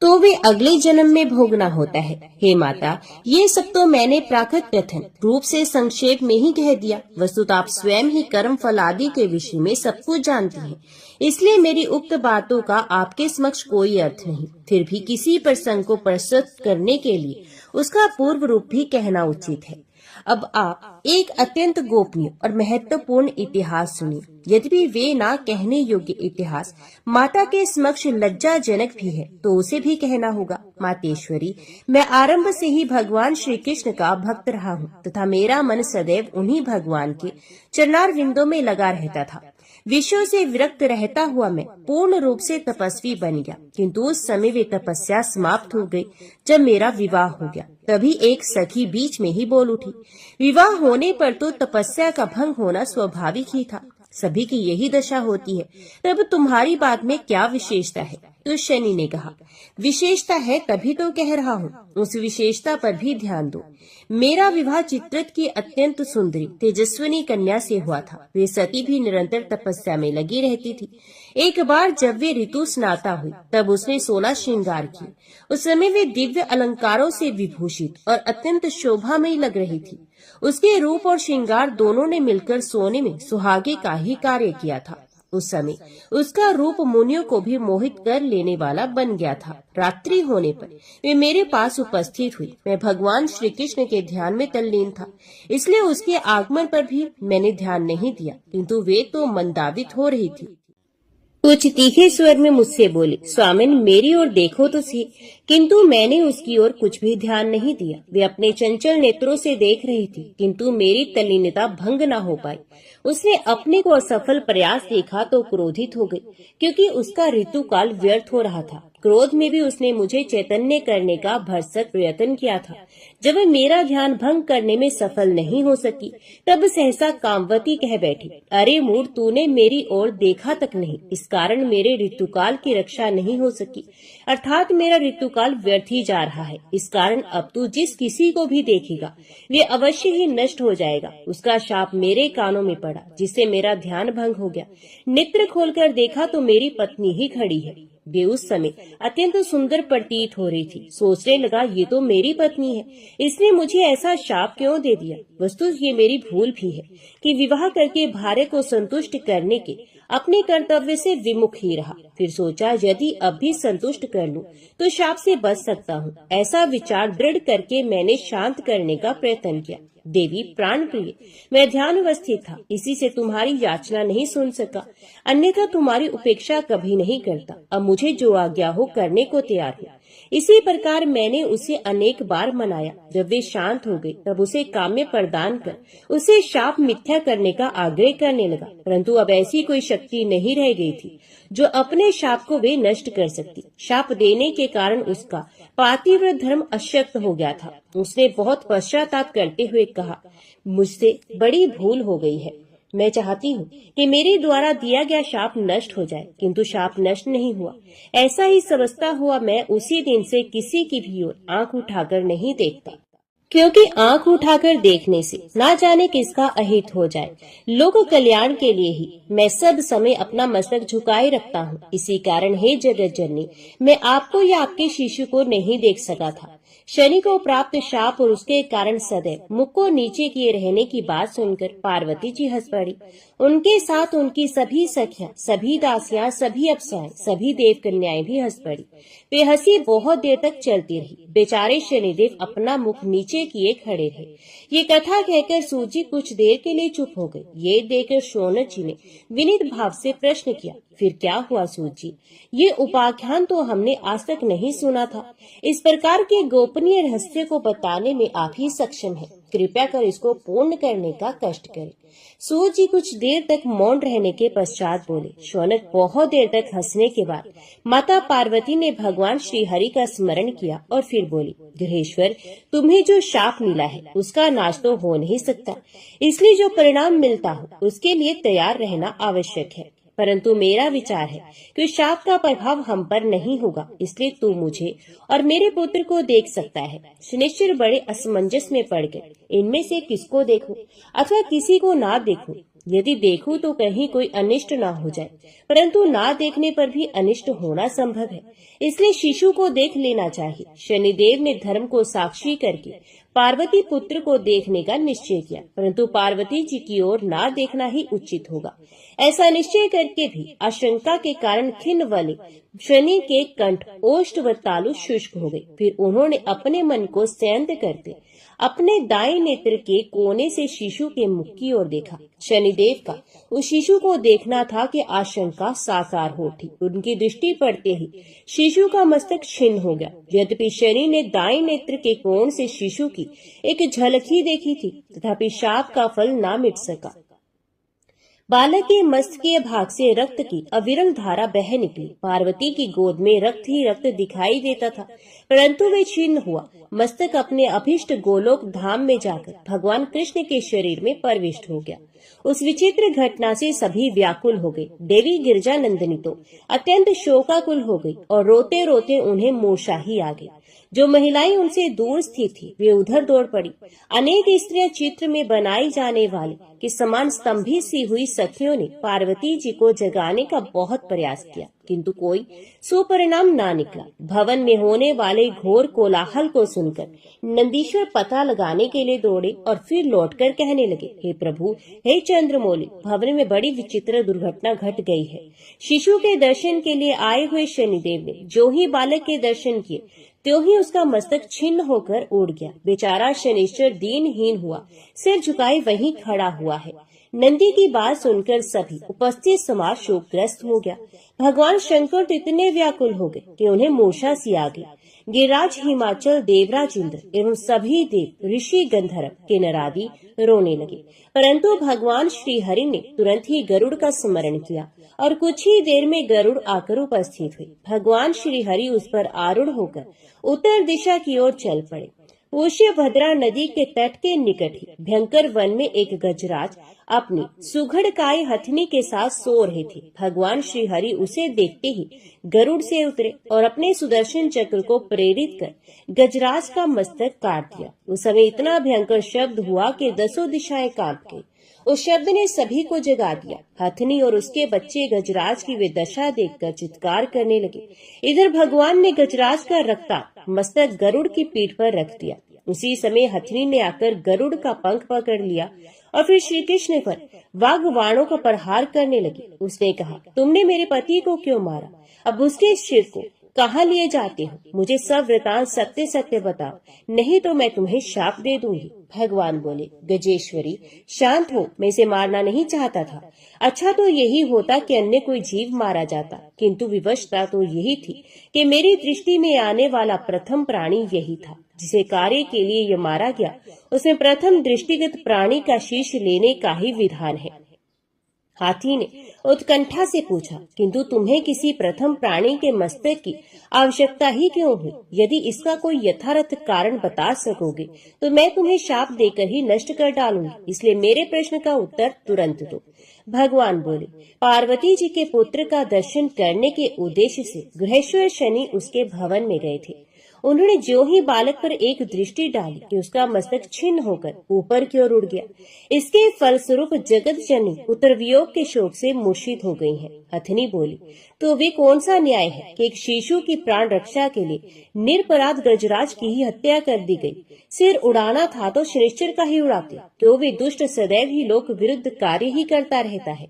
तो वे अगले जन्म में भोगना होता है। हे माता, ये सब तो मैंने प्राकृत कथन रूप से संक्षेप में ही कह दिया। वस्तुतः आप स्वयं ही कर्म फल आदि के विषय में सब कुछ जानती हैं, इसलिए मेरी उक्त बातों का आपके समक्ष कोई अर्थ नहीं। फिर भी किसी प्रसंग को प्रस्तुत करने के लिए उसका पूर्व रूप भी कहना उचित है। अब आप एक अत्यंत गोपनीय और महत्वपूर्ण इतिहास सुनिए। यद्यपि वे ना कहने योग्य इतिहास माता के समक्ष लज्जाजनक भी है, तो उसे भी कहना होगा। मातेश्वरी, मैं आरंभ से ही भगवान श्री कृष्ण का भक्त रहा हूँ तथा मेरा मन सदैव उन्हीं भगवान के चरणारविंदों में लगा रहता था। विषयों से विरक्त रहता हुआ मैं पूर्ण रूप से तपस्वी बन गया, किंतु उस समय वे तपस्या समाप्त हो गई जब मेरा विवाह हो गया। तभी एक सखी बीच में ही बोल उठी, विवाह होने पर तो तपस्या का भंग होना स्वाभाविक ही था। सभी की यही दशा होती है, तब तुम्हारी बात में क्या विशेषता है? तो शनि ने कहा, विशेषता है तभी तो कह रहा हूँ, उस विशेषता पर भी ध्यान दो। मेरा विवाह चित्रत की अत्यंत सुंदरी तेजस्विनी कन्या से हुआ था। वे सती भी निरंतर तपस्या में लगी रहती थी। एक बार जब वे ऋतु स्नाता हुई तब उसने 16 श्रृंगार किए। उस समय वे दिव्य अलंकारों से विभूषित और अत्यंत शोभामयी लग रही थी। उसके रूप और श्रृंगार दोनों ने मिलकर सोने में सुहागे का ही कार्य किया था। उस समय उसका रूप मुनियों को भी मोहित कर लेने वाला बन गया था। रात्रि होने पर वे मेरे पास उपस्थित हुई। मैं भगवान श्री कृष्ण के ध्यान में तल्लीन था, इसलिए उसके आगमन पर भी मैंने ध्यान नहीं दिया, किंतु वे तो मंदावित हो रही थी। कुछ तीखे स्वर में मुझसे बोली, स्वामिन मेरी ओर देखो तो सही। किंतु मैंने उसकी ओर कुछ भी ध्यान नहीं दिया। वे अपने चंचल नेत्रों से देख रही थी, किंतु मेरी तल्लीनता भंग न हो पाई। उसने अपने को असफल प्रयास देखा तो क्रोधित हो गई, क्योंकि उसका ऋतुकाल व्यर्थ हो रहा था। क्रोध में भी उसने मुझे चैतन्य करने का भरसक प्रयत्न किया था। जब वह मेरा ध्यान भंग करने में सफल नहीं हो सकी, तब सहसा कामवती कह बैठी, अरे मूर्ख, तूने मेरी ओर देखा तक नहीं, इस कारण मेरे ऋतुकाल की रक्षा नहीं हो सकी, अर्थात मेरा ऋतुकाल व्यर्थ ही जा रहा है। इस कारण अब तू जिस किसी को भी देखेगा वे अवश्य ही नष्ट हो जाएगा। उसका शाप मेरे कानों में पड़ा, जिससे मेरा ध्यान भंग हो गया। नेत्र खोलकर देखा तो मेरी पत्नी ही खड़ी है। वे उस समय अत्यंत सुंदर प्रतीत हो रही थी। सोचने लगा, ये तो मेरी पत्नी है, इसने मुझे ऐसा शाप क्यों दे दिया। वस्तु ये मेरी भूल भी है कि विवाह करके भार्य को संतुष्ट करने के अपने कर्तव्य से विमुख ही रहा। फिर सोचा, यदि अब भी संतुष्ट कर लूं तो शाप से बच सकता हूँ। ऐसा विचार दृढ़ करके मैंने शांत करने का प्रयत्न किया। देवी प्राण प्रिय, मैं ध्यान अवस्थित था, इसी से तुम्हारी याचना नहीं सुन सका, अन्यथा तुम्हारी उपेक्षा कभी नहीं करता। अब मुझे जो आज्ञा हो करने को तैयार हूँ। इसी प्रकार मैंने उसे अनेक बार मनाया। जब वे शांत हो गई तब उसे काम्य प्रदान कर उसे शाप मिथ्या करने का आग्रह करने लगा, परंतु अब ऐसी कोई शक्ति नहीं रह गई थी जो अपने शाप को वे नष्ट कर सकती। शाप देने के कारण उसका पातिव्रत धर्म अशक्त हो गया था। उसने बहुत पश्चाताप करते हुए कहा, मुझसे बड़ी भूल हो गई है। मैं चाहती हूँ कि मेरे द्वारा दिया गया शाप नष्ट हो जाए, किंतु शाप नष्ट नहीं हुआ। ऐसा ही समझता हुआ मैं उसी दिन से किसी की भी ओर आंख उठाकर नहीं देखता, क्योंकि आंख उठाकर देखने से ना जाने किसका अहित हो जाए। लोक कल्याण के लिए ही मैं सब समय अपना मस्तक झुकाए रखता हूँ। इसी कारण हे जगत जननी, मैं आपको या आपके शिशु को नहीं देख सका था। शनि को प्राप्त शाप और उसके कारण सदैव मुख को नीचे किए रहने की बात सुनकर पार्वती जी हंस पड़ी। उनके साथ उनकी सभी सखियां, सभी दासियां, सभी अप्सराएं, सभी देव कन्याएं भी हंस पड़ी। वे हंसी बहुत देर तक चलती रही। बेचारे शनिदेव अपना मुख नीचे किए खड़े रहे। ये कथा कहकर सूजी कुछ देर के लिए चुप हो गई। ये देखकर शौनक जी ने विनीत भाव से प्रश्न किया, फिर क्या हुआ सूजी? ये उपाख्यान तो हमने आज तक नहीं सुना था। इस प्रकार के गोपनीय रहस्य को बताने में आप ही सक्षम हैं। कृपया कर इसको पूर्ण करने का कष्ट करें। सूत जी कुछ देर तक मौन रहने के पश्चात बोले। शौनक बहुत देर तक हंसने के बाद माता पार्वती ने भगवान श्री हरि का स्मरण किया और फिर बोली, गृहेश्वर, तुम्हें जो शाप मिला है उसका नाश तो हो नहीं सकता, इसलिए जो परिणाम मिलता हो उसके लिए तैयार रहना आवश्यक है। परंतु मेरा विचार है कि शाप का प्रभाव हम पर नहीं होगा, इसलिए तू मुझे और मेरे पुत्र को देख सकता है। शनिश्चर बड़े असमंजस में पड़ गए। इनमें से किसको देखूं अथवा किसी को ना देखूं? यदि देखूं तो कहीं कोई अनिष्ट ना हो जाए, परंतु ना देखने पर भी अनिष्ट होना संभव है, इसलिए शिशु को देख लेना चाहिए। शनिदेव ने धर्म को साक्षी करके पार्वती पुत्र को देखने का निश्चय किया, परंतु पार्वती जी की ओर ना देखना ही उचित होगा। ऐसा निश्चय करके भी आशंका के कारण खिन्न वाले शनि के कंठ, ओष्ठ व तालु शुष्क हो गए। फिर उन्होंने अपने मन को शांत करते अपने दाएं नेत्र के कोने से शिशु के मुख की ओर देखा। शनिदेव का उस शिशु को देखना था कि आशंका साकार हो उठी। उनकी दृष्टि पड़ते ही शिशु का मस्तक छिन्न हो गया। यद्यपि शनि ने दाएं नेत्र के कोण से शिशु की एक झलक ही देखी थी, तथापि शाप का फल ना मिट सका। बालक के मस्तकीय भाग से रक्त की अविरल धारा बह निकली। पार्वती की गोद में रक्त ही रक्त दिखाई देता था, परंतु वे छिन्न हुआ। मस्तक अपने अभिष्ट गोलोक धाम में जाकर भगवान कृष्ण के शरीर में प्रविष्ट हो गया। उस विचित्र घटना से सभी व्याकुल हो गए। देवी गिरजानंदिनी तो अत्यंत शोकाकुल हो गई और रोते रोते उन्हें मूर्छा ही आ गई। जो महिलाएं उनसे दूर स्थित थी वे उधर दौड़ पड़ी। अनेक स्त्रियां चित्र में बनाई जाने वाले के समान स्तंभित सी हुई सखियों ने पार्वती जी को जगाने का बहुत प्रयास किया, किंतु कोई सुपरिणाम ना निकला। भवन में होने वाले घोर कोलाहल को सुनकर नंदीश्वर पता लगाने के लिए दौड़े और फिर लौटकर कहने लगे, हे प्रभु, हे चंद्रमौली, भवन में बड़ी विचित्र दुर्घटना घट गई है। शिशु के दर्शन के लिए आए हुए शनिदेव ने जो ही बालक के दर्शन किए त्यों ही उसका मस्तक छिन्न होकर उड़ गया। बेचारा शनिश्चर दीनहीन हुआ, सिर झुकाए वहीं खड़ा हुआ है। नंदी की बात सुनकर सभी उपस्थित समाज शोकग्रस्त हो गया। भगवान शंकर तो इतने व्याकुल हो गए कि उन्हें मूर्छा सी आ गई। गिरिराज, हिमाचल, देवराज इंद्र एवं सभी देव, ऋषि, गंधर्व, किन्नर आदि रोने लगे, परंतु भगवान श्री हरि ने तुरंत ही गरुड़ का स्मरण किया और कुछ ही देर में गरुड़ आकर उपस्थित हुए। भगवान श्री हरि उस पर आरूढ़ होकर उत्तर दिशा की ओर चल पड़े। भद्रा नदी के तट के निकट ही भयंकर वन में एक गजराज अपनी सुघड़काई हथनी के साथ सो रहे थे। भगवान श्री हरि उसे देखते ही गरुड़ से उतरे और अपने सुदर्शन चक्र को प्रेरित कर गजराज का मस्तक काट दिया। उस समय इतना भयंकर शब्द हुआ कि 10 दिशाएं कांप गई। उस शब्द ने सभी को जगा दिया। हथनी और उसके बच्चे गजराज की वे दशा देखकर चित्कार करने लगे। इधर भगवान ने गजराज का रक्ताक्त मस्तक गरुड़ की पीठ पर रख दिया। उसी समय हथनी ने आकर गरुड़ का पंख पकड़ लिया और फिर श्री कृष्ण पर वाग्बाणों का प्रहार करने लगी। उसने कहा, तुमने मेरे पति को क्यों मारा? अब उसके सिर को कहाँ लिए जाते हो? मुझे सब वृतांत सत्य सत्य बताओ, नहीं तो मैं तुम्हें शाप दे दूंगी। भगवान बोले, गजेश्वरी शांत हो, मैं इसे मारना नहीं चाहता था। अच्छा तो यही होता कि अन्य कोई जीव मारा जाता, किंतु विवशता तो यही थी कि मेरी दृष्टि में आने वाला प्रथम प्राणी यही था। जिसे कार्य के लिए यह मारा गया उसमें प्रथम दृष्टिगत प्राणी का शीश लेने का ही विधान है। हाथी ने उत्कंठा से पूछा, किंतु तुम्हें किसी प्रथम प्राणी के मस्तक की आवश्यकता ही क्यों हुई? यदि इसका कोई यथार्थ कारण बता सकोगे तो मैं तुम्हें शाप देकर ही नष्ट कर डालूंगी, इसलिए मेरे प्रश्न का उत्तर तुरंत दो। भगवान बोले, पार्वती जी के पुत्र का दर्शन करने के उद्देश्य से गृहेश्वर शनि उसके भवन में गए थे। उन्होंने जो ही बालक पर एक दृष्टि डाली कि उसका मस्तक छिन्न होकर ऊपर की ओर उड़ गया। इसके फलस्वरूप जगत जननी पुत्र वियोग के शोक से मूर्छित हो गई है। हथनी बोली, तो वे कौन सा न्याय है कि एक शिशु की प्राण रक्षा के लिए निरपराध गजराज की ही हत्या कर दी गई? सिर उड़ाना था तो शनिश्चर का ही उड़ाते, क्यों वे दुष्ट सदैव ही लोक विरुद्ध कार्य ही करता रहता है।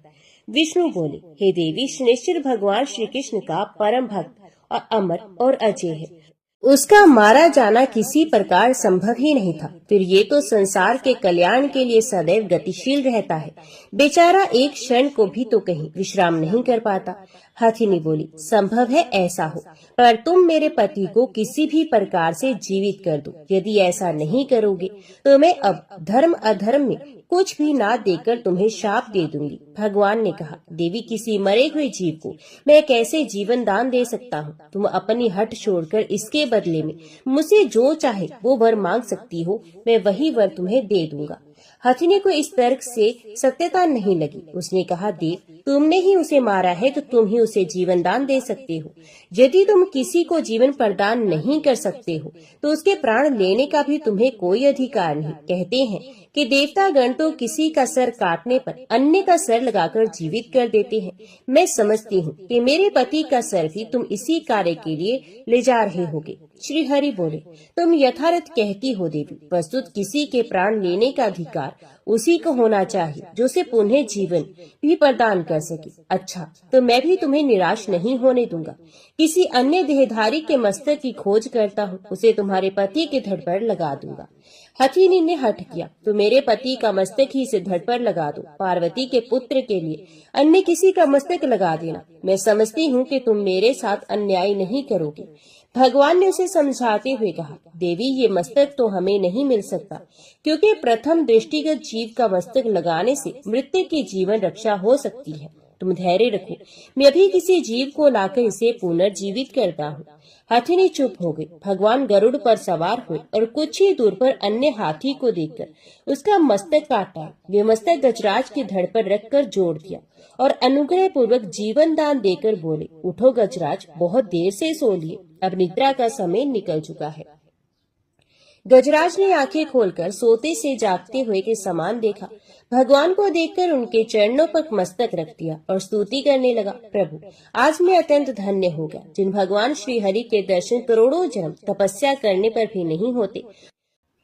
विष्णु बोले, हे देवी, शनिश्चर भगवान श्री कृष्ण का परम भक्त और अमर और अजय है। उसका मारा जाना किसी प्रकार संभव ही नहीं था। फिर ये तो संसार के कल्याण के लिए सदैव गतिशील रहता है, बेचारा एक क्षण को भी तो कहीं विश्राम नहीं कर पाता। हथिनी बोली, संभव है ऐसा हो, पर तुम मेरे पति को किसी भी प्रकार से जीवित कर दो। यदि ऐसा नहीं करोगे तो मैं अब धर्म अधर्म में कुछ भी ना देकर तुम्हें शाप दे दूंगी। भगवान ने कहा, देवी, किसी मरे हुए जीव को मैं कैसे जीवन दान दे सकता हूँ? तुम अपनी हट छोड़कर इसके बदले में मुझसे जो चाहे वो वर मांग सकती हो, मैं वही वर तुम्हें दे दूंगा। हथिनी को इस तर्क से सत्यता नहीं लगी। उसने कहा, देव, तुमने ही उसे मारा है तो तुम ही उसे जीवन दान दे सकते हो। यदि तुम किसी को जीवन प्रदान नहीं कर सकते हो तो उसके प्राण लेने का भी तुम्हें कोई अधिकार नहीं। कहते हैं कि देवता गण तो किसी का सर काटने पर अन्य का सर लगाकर जीवित कर देते हैं। मैं समझती हूँ कि मेरे पति का सर भी तुम इसी कार्य के लिए ले जा रहे होगे। श्री हरि बोले, तुम यथार्थ कहती हो देवी, वस्तुत किसी के प्राण लेने का अधिकार उसी को होना चाहिए जो उसे पुनः जीवन भी प्रदान कर सके। अच्छा, तो मैं भी तुम्हें निराश नहीं होने दूंगा। किसी अन्य देहधारी के मस्तक की खोज करता हूँ, उसे तुम्हारे पति के धड़ पर लगा दूंगा। हथिनी ने हठ किया, तो मेरे पति का मस्तक ही इसे धड़ पर लगा दो। पार्वती के पुत्र के लिए अन्य किसी का मस्तक लगा देना। मैं समझती हूँ कि तुम मेरे साथ अन्याय नहीं करोगे। भगवान ने उसे समझाते हुए कहा, देवी, ये मस्तक तो हमें नहीं मिल सकता, क्योंकि प्रथम दृष्टिगत जीव का मस्तक लगाने से मृत्यु की जीवन रक्षा हो सकती है। तुम धैर्य रखो, मैं अभी किसी जीव को लाकर इसे पुनर्जीवित करता हूँ। हथिनी चुप हो गई। भगवान गरुड़ पर सवार हुए और कुछ ही दूर पर अन्य हाथी को देखकर उसका मस्तक काटा। वे मस्तक गजराज की धड़ पर रखकर जोड़ दिया और अनुग्रह पूर्वक जीवन दान देकर बोले, उठो गजराज, बहुत देर से सो लिए, अब निद्रा का समय निकल चुका है। गजराज ने आंखें खोलकर सोते से जागते हुए के समान देखा। भगवान को देखकर उनके चरणों पर मस्तक रख दिया और स्तुति करने लगा, प्रभु, आज मैं अत्यंत धन्य हो गया। जिन भगवान श्री हरि के दर्शन करोड़ों जन्म तपस्या करने पर भी नहीं होते,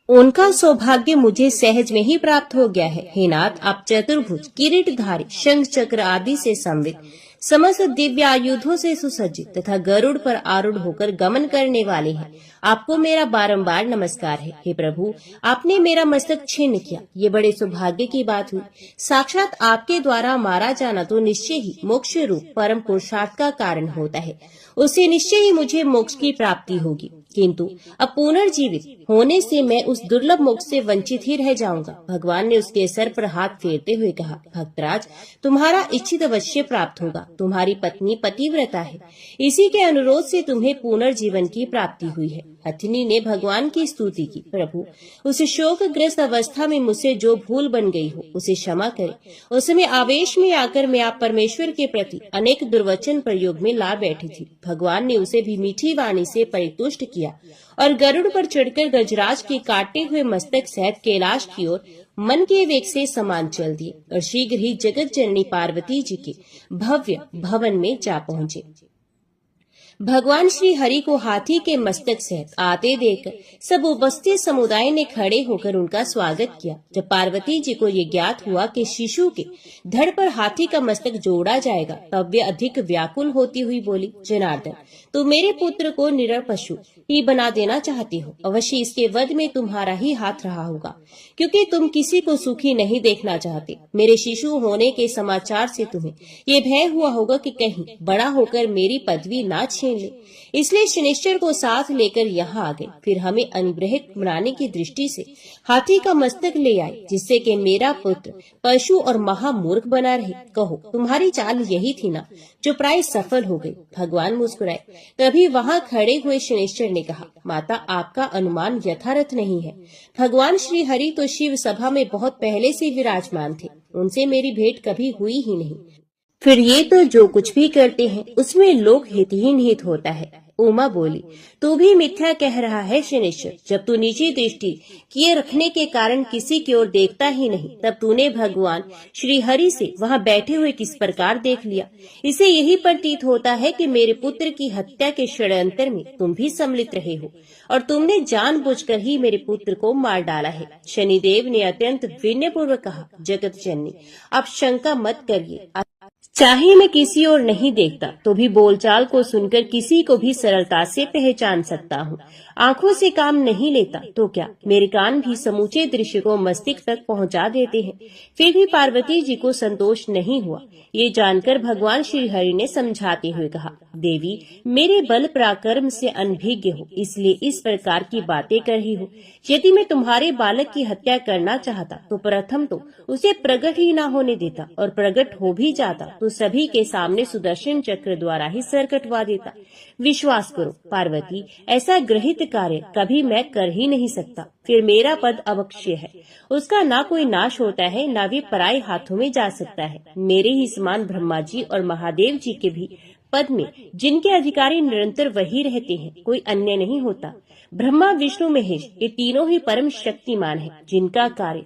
उनका सौभाग्य मुझे सहज में ही प्राप्त हो गया है। हे नाथ, आप चतुर्भुज, किरीटधारी, शंख चक्र आदि से संवित, समस्त दिव्य आयुधों से सुसज्जित तथा गरुड़ पर आरूढ़ होकर गमन करने वाले हैं। आपको मेरा बारंबार नमस्कार है। हे प्रभु, आपने मेरा मस्तक छिन्न किया, ये बड़े सौभाग्य की बात हुई। साक्षात आपके द्वारा मारा जाना तो निश्चय ही मोक्ष रूप परम पुरुषार्थ का कारण होता है। उससे निश्चय ही मुझे मोक्ष की प्राप्ति होगी, किंतु अब पुनर्जीवित होने से मैं उस दुर्लभ मोक्ष से वंचित ही रह जाऊंगा। भगवान ने उसके सर पर हाथ फेरते हुए कहा, भक्तराज, तुम्हारा इच्छित अवश्य प्राप्त होगा। तुम्हारी पत्नी पतिव्रता है, इसी के अनुरोध से तुम्हें पुनर्जीवन की प्राप्ति हुई है। हथिनी ने भगवान की स्तुति की, प्रभु, उस शोकग्रस्त अवस्था में मुझसे जो भूल बन गई हो उसे क्षमा करे। उस समय आवेश में आकर मैं आप परमेश्वर के प्रति अनेक दुर्वचन प्रयोग में ला बैठी थी। भगवान ने उसे भी मीठी वाणी से परितुष्ट किया और गरुड़ पर चढ़कर गजराज के काटे हुए मस्तक सहित कैलाश की ओर मन के वेग से समान चल दिए और शीघ्र ही जगत जननी पार्वती जी के भव्य भवन में जा पहुँचे। भगवान श्री हरि को हाथी के मस्तक सहित आते देखकर सब उपस्थित समुदाय ने खड़े होकर उनका स्वागत किया। जब पार्वती जी को ये ज्ञात हुआ कि शिशु के धड़ पर हाथी का मस्तक जोड़ा जाएगा, तब वे अधिक व्याकुल होती हुई बोली, जनार्दन, तुम मेरे पुत्र को निरह पशु ही बना देना चाहती हो। अवश्य इसके वध में तुम्हारा ही हाथ रहा होगा, क्योंकि तुम किसी को सुखी नहीं देखना चाहते। मेरे शिशु होने के समाचार से तुम्हें ये भय हुआ होगा कि कहीं बड़ा होकर मेरी पदवी ना छीन ले, इसलिए शनिश्चर को साथ लेकर यहाँ आ गए। फिर हमें अनुग्रहित बनाने की दृष्टि से हाथी का मस्तक ले आए, जिससे कि मेरा पुत्र पशु और महामूर्ख बना रहे। कहो, तुम्हारी चाल यही थी ना, जो प्राय सफल हो गई। भगवान मुस्कुराए। तभी वहाँ खड़े हुए शनिश्चर ने कहा, माता, आपका अनुमान यथार्थ नहीं है। भगवान श्री हरि तो शिव सभा में बहुत पहले से विराजमान थे, उनसे मेरी भेंट कभी हुई ही नहीं। फिर ये तो जो कुछ भी करते हैं उसमें लोक हित ही निहित होता है। उमा बोली, तू भी मिथ्या कह रहा है शनिश्चर। जब तू नीची दृष्टि किए रखने के कारण किसी की ओर देखता ही नहीं, तब तूने भगवान श्री हरि से वहाँ बैठे हुए किस प्रकार देख लिया। इसे यही प्रतीत होता है कि मेरे पुत्र की हत्या के षड्यंत्र में तुम भी सम्मिलित रहे हो और तुमने जानबूझकर ही मेरे पुत्र को मार डाला है। शनिदेव ने अत्यंत विनयपूर्वक कहा, जगत जननी, आप शंका मत करिए। चाहे मैं किसी और नहीं देखता तो भी बोलचाल को सुनकर किसी को भी सरलता से पहचान सकता हूँ। आंखों से काम नहीं लेता तो क्या, मेरे कान भी समूचे दृश्य को मस्तिष्क तक पहुँचा देते हैं। फिर भी पार्वती जी को संतोष नहीं हुआ। ये जानकर भगवान श्री हरि ने समझाते हुए कहा, देवी, मेरे बल पराक्रम से अनभिज्ञ हो, इसलिए इस प्रकार की बातें कर रही हो। यदि मैं तुम्हारे बालक की हत्या करना चाहता तो प्रथम तो उसे प्रकट ही न होने देता, और प्रकट हो भी जाता तो सभी के सामने सुदर्शन चक्र द्वारा ही सर कटवा देता। विश्वास करो पार्वती, ऐसा ग्रहित कार्य कभी मैं कर ही नहीं सकता। फिर मेरा पद अवक्ष्य है, उसका ना कोई नाश होता है, ना भी पराये हाथों में जा सकता है। मेरे ही समान ब्रह्मा जी और महादेव जी के भी पद में जिनके अधिकारी निरंतर वही रहते हैं, कोई अन्य नहीं होता। ब्रह्मा, विष्णु, महेश, ये तीनों ही परम शक्तिमान हैं, जिनका कार्य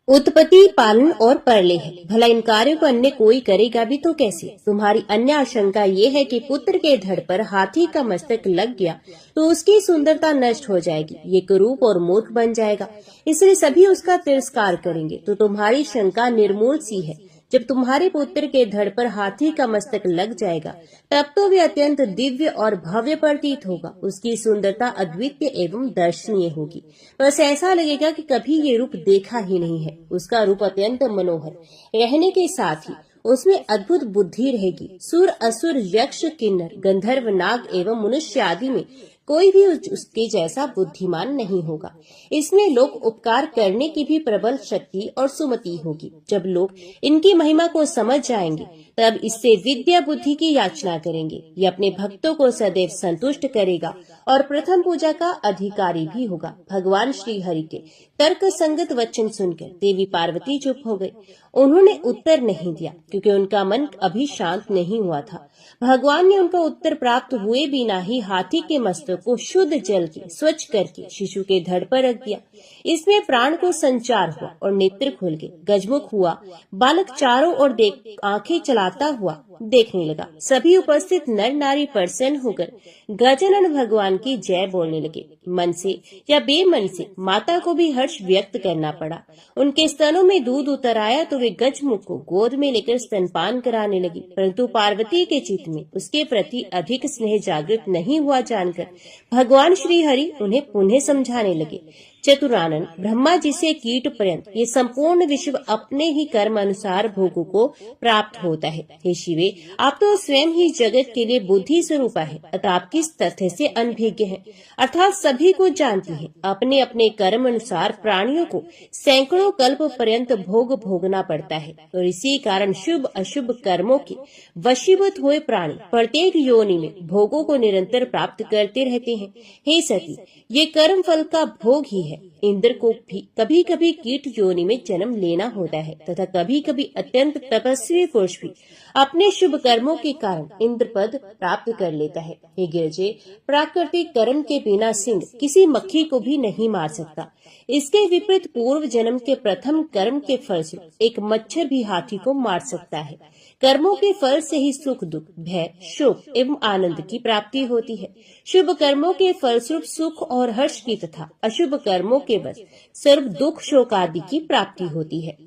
उत्पत्ति, पालन और प्रलय है। भला इन कार्यों को अन्य कोई करेगा भी तो कैसे? तुम्हारी अन्य आशंका ये है कि पुत्र के धड़ पर हाथी का मस्तक लग गया तो उसकी सुंदरता नष्ट हो जाएगी, ये कुरूप और मूर्ख बन जाएगा, इसलिए सभी उसका तिरस्कार करेंगे। तो तुम्हारी शंका निर्मूल सी है। जब तुम्हारे पुत्र के धड़ पर हाथी का मस्तक लग जाएगा, तब तो वे अत्यंत दिव्य और भव्य प्रतीत होगा। उसकी सुंदरता अद्वितीय एवं दर्शनीय होगी। बस ऐसा लगेगा कि कभी ये रूप देखा ही नहीं है। उसका रूप अत्यंत मनोहर रहने के साथ ही उसमें अद्भुत बुद्धि रहेगी। सुर, असुर, यक्ष, किन्नर, गंधर्व, नाग एवं मनुष्य आदि में कोई भी उसके जैसा बुद्धिमान नहीं होगा। इसमें लोग उपकार करने की भी प्रबल शक्ति और सुमति होगी। जब लोग इनकी महिमा को समझ जाएंगे तब इससे विद्या बुद्धि की याचना करेंगे। ये अपने भक्तों को सदैव संतुष्ट करेगा और प्रथम पूजा का अधिकारी भी होगा। भगवान श्री हरि के तर्क संगत वचन सुनकर देवी पार्वती चुप हो गई। उन्होंने उत्तर नहीं दिया क्योंकि उनका मन अभी शांत नहीं हुआ था। भगवान ने उनका उत्तर प्राप्त हुए बिना ही हाथी के मस्तक को शुद्ध जल के स्वच्छ करके शिशु के धड़ पर रख दिया। इसमें प्राण को संचार हुआ और नेत्र खुल गए। गजमुख हुआ। बालक चारों ओर आंखें चलाता हुआ देखने लगा। सभी उपस्थित नर नारी प्रसन्न होकर गजानन भगवान की जय बोलने लगे। मन से या बेमन से माता को भी हर्ष व्यक्त करना पड़ा। उनके स्तनों में दूध उतर आया तो वे गजमुख को गोद में लेकर स्तनपान कराने लगी, परंतु पार्वती के चित्त में उसके प्रति अधिक स्नेह जागृत नहीं हुआ जानकर भगवान श्री हरि उन्हें पुनः समझाने लगे। चतुरानन, ब्रह्मा जी से कीट पर्यंत ये संपूर्ण विश्व अपने ही कर्म अनुसार भोगों को प्राप्त होता है। हे शिवे, आप तो स्वयं ही जगत के लिए बुद्धि स्वरूपा है, अतः आप किस तथ्य से अनभिज्ञ हैं, अर्थात सभी को जानती हैं। अपने अपने कर्म अनुसार प्राणियों को सैकड़ों कल्प पर्यंत भोग भोगना पड़ता है और इसी कारण शुभ अशुभ कर्मों के वशीभूत हुए प्राणी प्रत्येक योनि में भोगों को निरंतर प्राप्त करते रहते हैं। हे सती, ये कर्म फल का भोग ही है। इंद्र को भी कभी कभी कीट योनि में जन्म लेना होता है तथा कभी कभी अत्यंत तपस्वी पुरुष भी अपने शुभ कर्मों के कारण इंद्र पद प्राप्त कर लेता है। हे गिरजे, प्राकृतिक कर्म के बिना सिंह किसी मक्खी को भी नहीं मार सकता। इसके विपरीत पूर्व जन्म के प्रथम कर्म के फल से एक मच्छर भी हाथी को मार सकता है। कर्मों के फल से ही सुख दुख भय शोक एवं आनंद की प्राप्ति होती है। शुभ कर्मों के फलस्वरूप सुख और हर्ष की तथा अशुभ कर्मों के बस सर्व दुख शोक आदि की प्राप्ति होती है।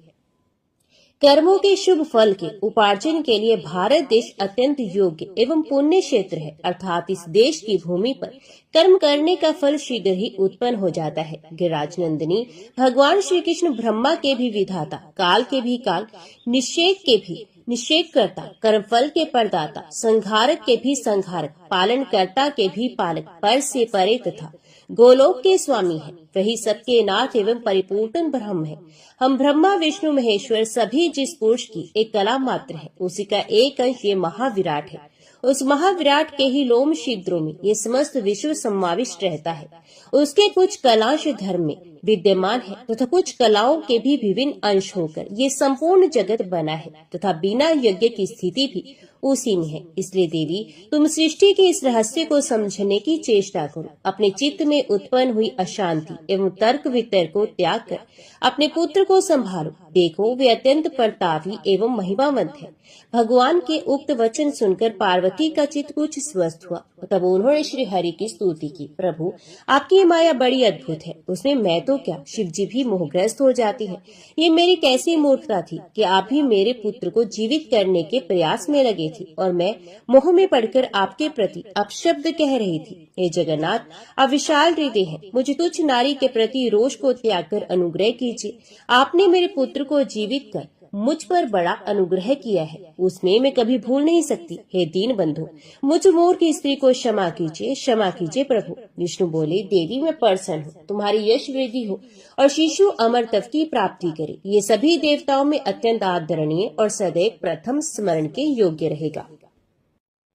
कर्मों के शुभ फल के उपार्जन के लिए भारत देश अत्यंत योग्य एवं पुण्य क्षेत्र है, अर्थात इस देश की भूमि पर कर्म करने का फल शीघ्र ही उत्पन्न हो जाता है। गिरिराज नंदिनी, भगवान श्री कृष्ण ब्रह्मा के भी विधाता, काल के भी काल, निषेक के भी निषेक करता, कर्म फल के परदाता, संहारक के भी संहारक, पालन करता के भी पालक, पर से परे तथा गोलोक के स्वामी है। वही सबके नाथ एवं परिपूर्ण ब्रह्म है। हम ब्रह्मा विष्णु महेश्वर सभी जिस पुरुष की एक कला मात्र है, उसी का एक अंश ये महाविराट है। उस महाविराट के ही लोम छिद्रों में ये समस्त विश्व समाविष्ट रहता है। उसके कुछ कलांश धर्म में विद्यमान है तथा कुछ कलाओं के भी विभिन्न अंश होकर ये संपूर्ण जगत बना है तथा बिना यज्ञ की स्थिति भी उसी में है। इसलिए देवी, तुम सृष्टि के इस रहस्य को समझने की चेष्टा करो। अपने चित्त में उत्पन्न हुई अशांति एवं तर्क वितर्क को त्याग कर अपने पुत्र को संभालो। देखो, वे अत्यंत प्रतापी एवं महिमावंत है। भगवान के उक्त वचन सुनकर पार्वती का चित्त कुछ स्वस्थ हुआ। तब उन्होंने श्री हरि की स्तुति की। प्रभु, आपकी माया बड़ी अद्भुत है, उसमें मैं तो क्या, शिव जी भी मोहग्रस्त हो जाती है। ये मेरी कैसी मूर्खता थी कि आप भी मेरे पुत्र को जीवित करने के प्रयास में लगे थी और मैं मोह में पड़कर आपके प्रति अपशब्द कह रही थी। हे जगन्नाथ, आप विशाल हृदय हैं, मुझे तुच्छ नारी के प्रति रोष को त्याग कर अनुग्रह कीजिए। आपने मेरे पुत्र को जीवित कर मुझ पर बड़ा अनुग्रह किया है, उसमें मैं कभी भूल नहीं सकती। हे दीन बंधु, मुझ मूर्ख स्त्री को क्षमा कीजिए प्रभु। विष्णु बोले, देवी मैं प्रसन्न हूँ, तुम्हारी यश वृद्धि हो और शिशु अमर तप की प्राप्ति करे। ये सभी देवताओं में अत्यंत आदरणीय और सदैव प्रथम स्मरण के योग्य रहेगा।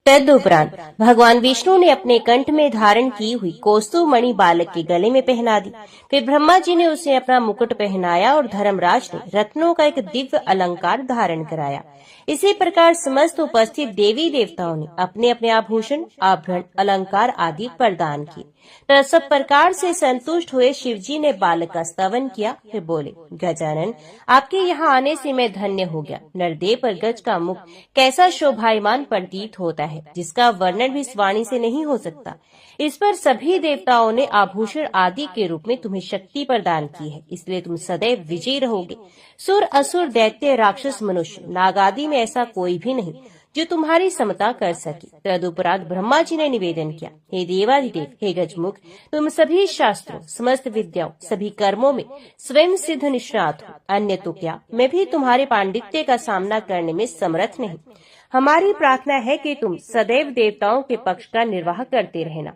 तदुपरांत भगवान विष्णु ने अपने कंठ में धारण की हुई कौस्तुभ मणि बालक के गले में पहना दी। फिर ब्रह्मा जी ने उसे अपना मुकुट पहनाया और धर्मराज ने रत्नों का एक दिव्य अलंकार धारण कराया। इसी प्रकार समस्त उपस्थित देवी देवताओं ने अपने अपने आभूषण आभरण अलंकार आदि प्रदान किए। तब सब प्रकार से संतुष्ट हुए शिवजी ने बालक का स्तवन किया। फिर बोले, गजानन, आपके यहाँ आने से मैं धन्य हो गया। नरदेव पर गज का मुख कैसा शोभायमान प्रतीत होता है, जिसका वर्णन भी इस वाणी से नहीं हो सकता। इस पर सभी देवताओं ने आभूषण आदि के रूप में तुम्हें शक्ति प्रदान की है, इसलिए तुम सदैव विजयी रहोगे। सुर असुर दैत्य राक्षस मनुष्य नाग आदि में ऐसा कोई भी नहीं जो तुम्हारी समता कर सके। तदुपरांत ब्रह्मा जी ने निवेदन किया, हे देवाधिदेव, हे गजमुख, तुम सभी शास्त्रों समस्त विद्याओं सभी कर्मों में स्वयं सिद्ध निष्णात हो। अन्य तो क्या, मैं भी तुम्हारे पांडित्य का सामना करने में समर्थ नहीं। हमारी प्रार्थना है कि तुम सदैव देवताओं के पक्ष का निर्वाह करते रहना।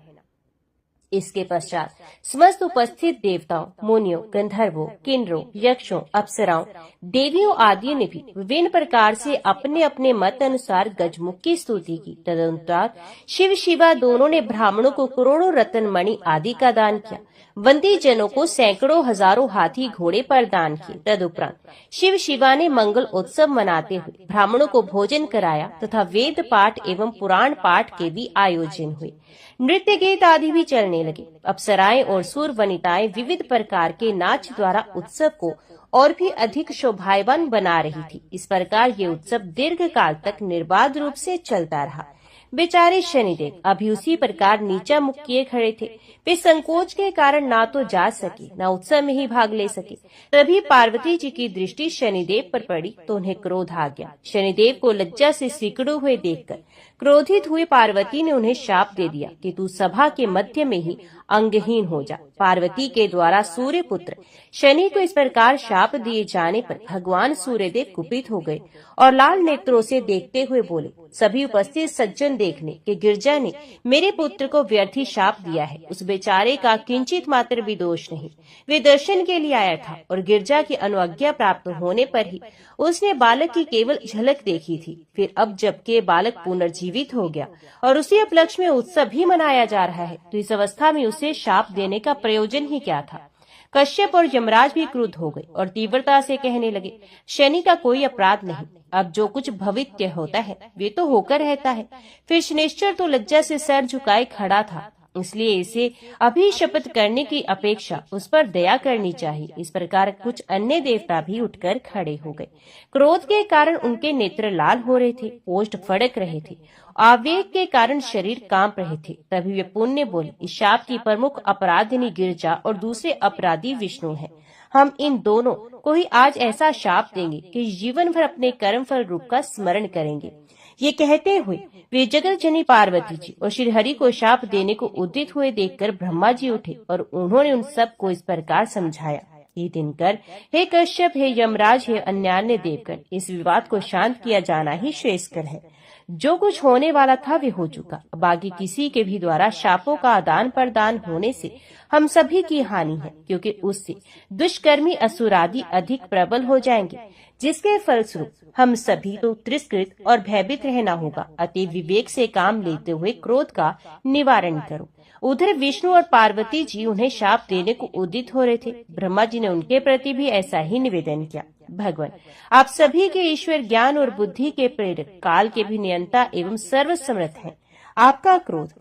इसके पश्चात समस्त उपस्थित देवताओं, मुनियों, गंधर्वों, किन्नरों, यक्षों, अप्सराओं, देवियों आदि ने भी विभिन्न प्रकार से अपने अपने मत अनुसार गजमुख की स्तुति की। तदनुसार शिव शिवा दोनों ने ब्राह्मणों को करोड़ों रत्न मणि आदि का दान किया। वंदी जनों को सैकड़ों हजारों हाथी घोड़े पर दान किए। तदुपरांत शिव शिवा ने मंगल उत्सव मनाते हुए ब्राह्मणों को भोजन कराया तथा वेद पाठ एवं पुराण पाठ के भी आयोजन हुए। नृत्य गीत आदि भी चलने लगे। अप्सराएं और सूर वनिताएं विविध प्रकार के नाच द्वारा उत्सव को और भी अधिक शोभायमान बना रही थी। इस प्रकार ये उत्सव दीर्घ काल तक निर्बाध रूप से चलता रहा। बेचारे शनिदेव अभी उसी प्रकार नीचा मुख किए खड़े थे। वे संकोच के कारण ना तो जा सके, न उत्सव में ही भाग ले सके। तभी पार्वती जी की दृष्टि शनिदेव पर पड़ी तो उन्हें क्रोध आ गया। शनिदेव को लज्जा से सिकुड़े हुए देखकर क्रोधित हुए पार्वती ने उन्हें शाप दे दिया कि तू सभा के मध्य में ही अंगहीन हो जा। पार्वती के द्वारा सूर्य पुत्र शनि को इस प्रकार शाप दिए जाने पर भगवान सूर्यदेव कुपित हो गए और लाल नेत्रों से देखते हुए बोले, सभी उपस्थित सज्जन देखने कि गिरजा ने मेरे पुत्र को व्यर्थी शाप दिया है। उस बेचारे का किंचित मात्र भी दोष नहीं। वे दर्शन के लिए आया था और गिरजा की अनुज्ञा प्राप्त होने पर ही उसने बालक की केवल झलक देखी थी। फिर अब जबकि बालक पुनर्जीवित हो गया और उसी उपलक्ष्य में उत्सव भी मनाया जा रहा है, तो इस अवस्था में उसे शाप देने का प्रयोजन ही क्या था। कश्यप और यमराज भी क्रुद्ध हो गए और तीव्रता से कहने लगे, शनि का कोई अपराध नहीं। अब जो कुछ भविष्य होता है वे तो होकर रहता है। फिर शनिश्चर तो लज्जा से सर झुकाए खड़ा था, इसलिए इसे अभी शपथ करने की अपेक्षा उस पर दया करनी चाहिए। इस प्रकार कुछ अन्य देवता भी उठकर खड़े हो गए। क्रोध के कारण उनके नेत्र लाल हो रहे थे, ओष्ठ फड़क रहे थे, आवेग के कारण शरीर कांप रहे थे। तभी वे पुण्य बोले, इस शाप की प्रमुख अपराधिनी गिरजा और दूसरे अपराधी विष्णु हैं। हम इन दोनों को ही आज ऐसा शाप देंगे कि जीवन भर अपने कर्म फल रूप का स्मरण करेंगे। ये कहते हुए वे जगत जननी पार्वती जी और श्री हरि को शाप देने को उद्यत हुए देखकर ब्रह्मा जी उठे और उन्होंने उन सब को इस प्रकार समझाया, हे दिनकर, हे कश्यप, हे यमराज, हे अन्यान्य देवगण, इस विवाद को शांत किया जाना ही श्रेयस्कर है। जो कुछ होने वाला था वे हो चुका। बाकी किसी के भी द्वारा शापों का आदान प्रदान होने से हम सभी की हानि है, क्योंकि उससे दुष्कर्मी असुरादि अधिक प्रबल हो जाएंगे, जिसके फलस्वरूप हम सभी को तिरस्कृत और भयभीत रहना होगा। अति विवेक से काम लेते हुए क्रोध का निवारण करो। उधर विष्णु और पार्वती जी उन्हें शाप देने को उद्यत हो रहे थे। ब्रह्मा जी ने उनके प्रति भी ऐसा ही निवेदन किया, भगवान, आप सभी के ईश्वर, ज्ञान और बुद्धि के प्रेरक, काल के भी नियंता एवं सर्वसमर्थ हैं। आपका क्रोध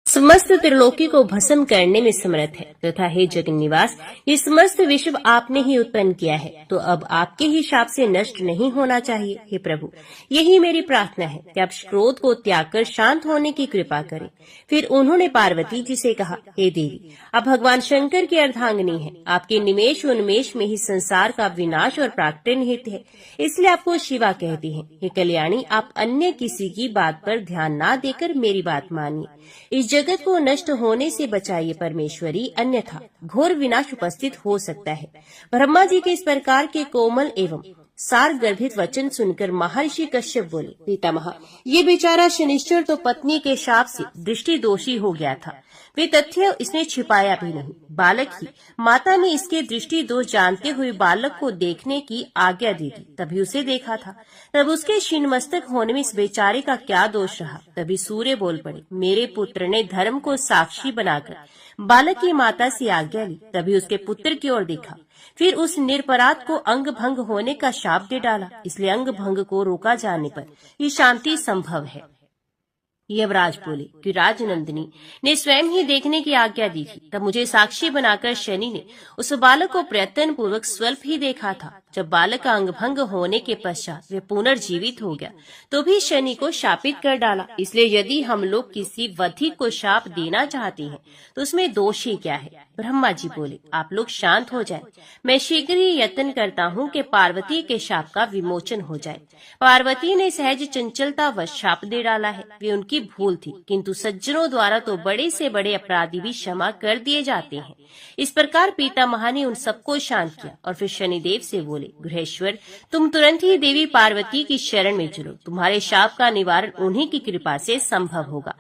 समस्त त्रिलोकी को भस्म करने में समर्थ है तथा हे जगन निवास, ये समस्त विश्व आपने ही उत्पन्न किया है, तो अब आपके ही शाप से नष्ट नहीं होना चाहिए। हे प्रभु, यही मेरी प्रार्थना है कि आप क्रोध को त्याग कर शांत होने की कृपा करें। फिर उन्होंने पार्वती जी से कहा, हे देवी, आप भगवान शंकर की अर्धांगिनी हैं। आपके निमेष उन्मेष में ही संसार का विनाश और प्राकट्य निहित है, इसलिए आपको शिवा कहती हैं। हे कल्याणी, आप अन्य किसी की बात पर ध्यान न देकर मेरी बात मानिए। इस जगत को नष्ट होने से बचाइए परमेश्वरी, अन्यथा घोर विनाश उपस्थित हो सकता है। ब्रह्मा जी के इस प्रकार के कोमल एवं सार गर्भित वचन सुनकर महर्षि कश्यप बोले, पितामह, ये बेचारा शनिश्चर तो पत्नी के शाप से दृष्टि दोषी हो गया था। वे तथ्य इसने छिपाया भी नहीं। बालक ही माता ने इसके दृष्टि दोष जानते हुए बालक को देखने की आज्ञा दी थी, तभी उसे देखा था। तब उसके शीन मस्तक होने में इस बेचारे का क्या दोष रहा। तभी सूर्य बोल पड़े, मेरे पुत्र ने धर्म को साक्षी बनाकर बालक की माता से आज्ञा ली, तभी उसके पुत्र की ओर देखा, फिर उस निरपराध को अंग भंग होने का शाप दे डाला। इसलिए अंग भंग को रोका जाने पर ये शांति संभव है। यमराज बोले कि राजनंदिनी ने स्वयं ही देखने की आज्ञा दी थी, तब मुझे साक्षी बनाकर शनि ने उस बालक को प्रयत्न पूर्वक स्वल्प ही देखा था। जब बालक का अंग भंग होने के पश्चात वे पुनर्जीवित हो गया तो भी शनि को शापित कर डाला। इसलिए यदि हम लोग किसी वधी को शाप देना चाहते हैं तो उसमें दोष ही क्या है। ब्रह्मा जी बोले, आप लोग शांत हो जाएं। मैं शीघ्र ही यत्न करता हूँ कि पार्वती के शाप का विमोचन हो जाए। पार्वती ने सहज चंचलता व शाप दे डाला है, वे उनकी भूल थी, किंतु सज्जनों द्वारा तो बड़े से बड़े अपराधी भी क्षमा कर दिए जाते हैं। इस प्रकार पितामह ने उन सबको शांत किया और फिर शनिदेव से बोले, गृहेश्वर, तुम तुरंत ही देवी पार्वती की शरण में चलो। तुम्हारे शाप का निवारण उन्हीं की कृपा से संभव होगा।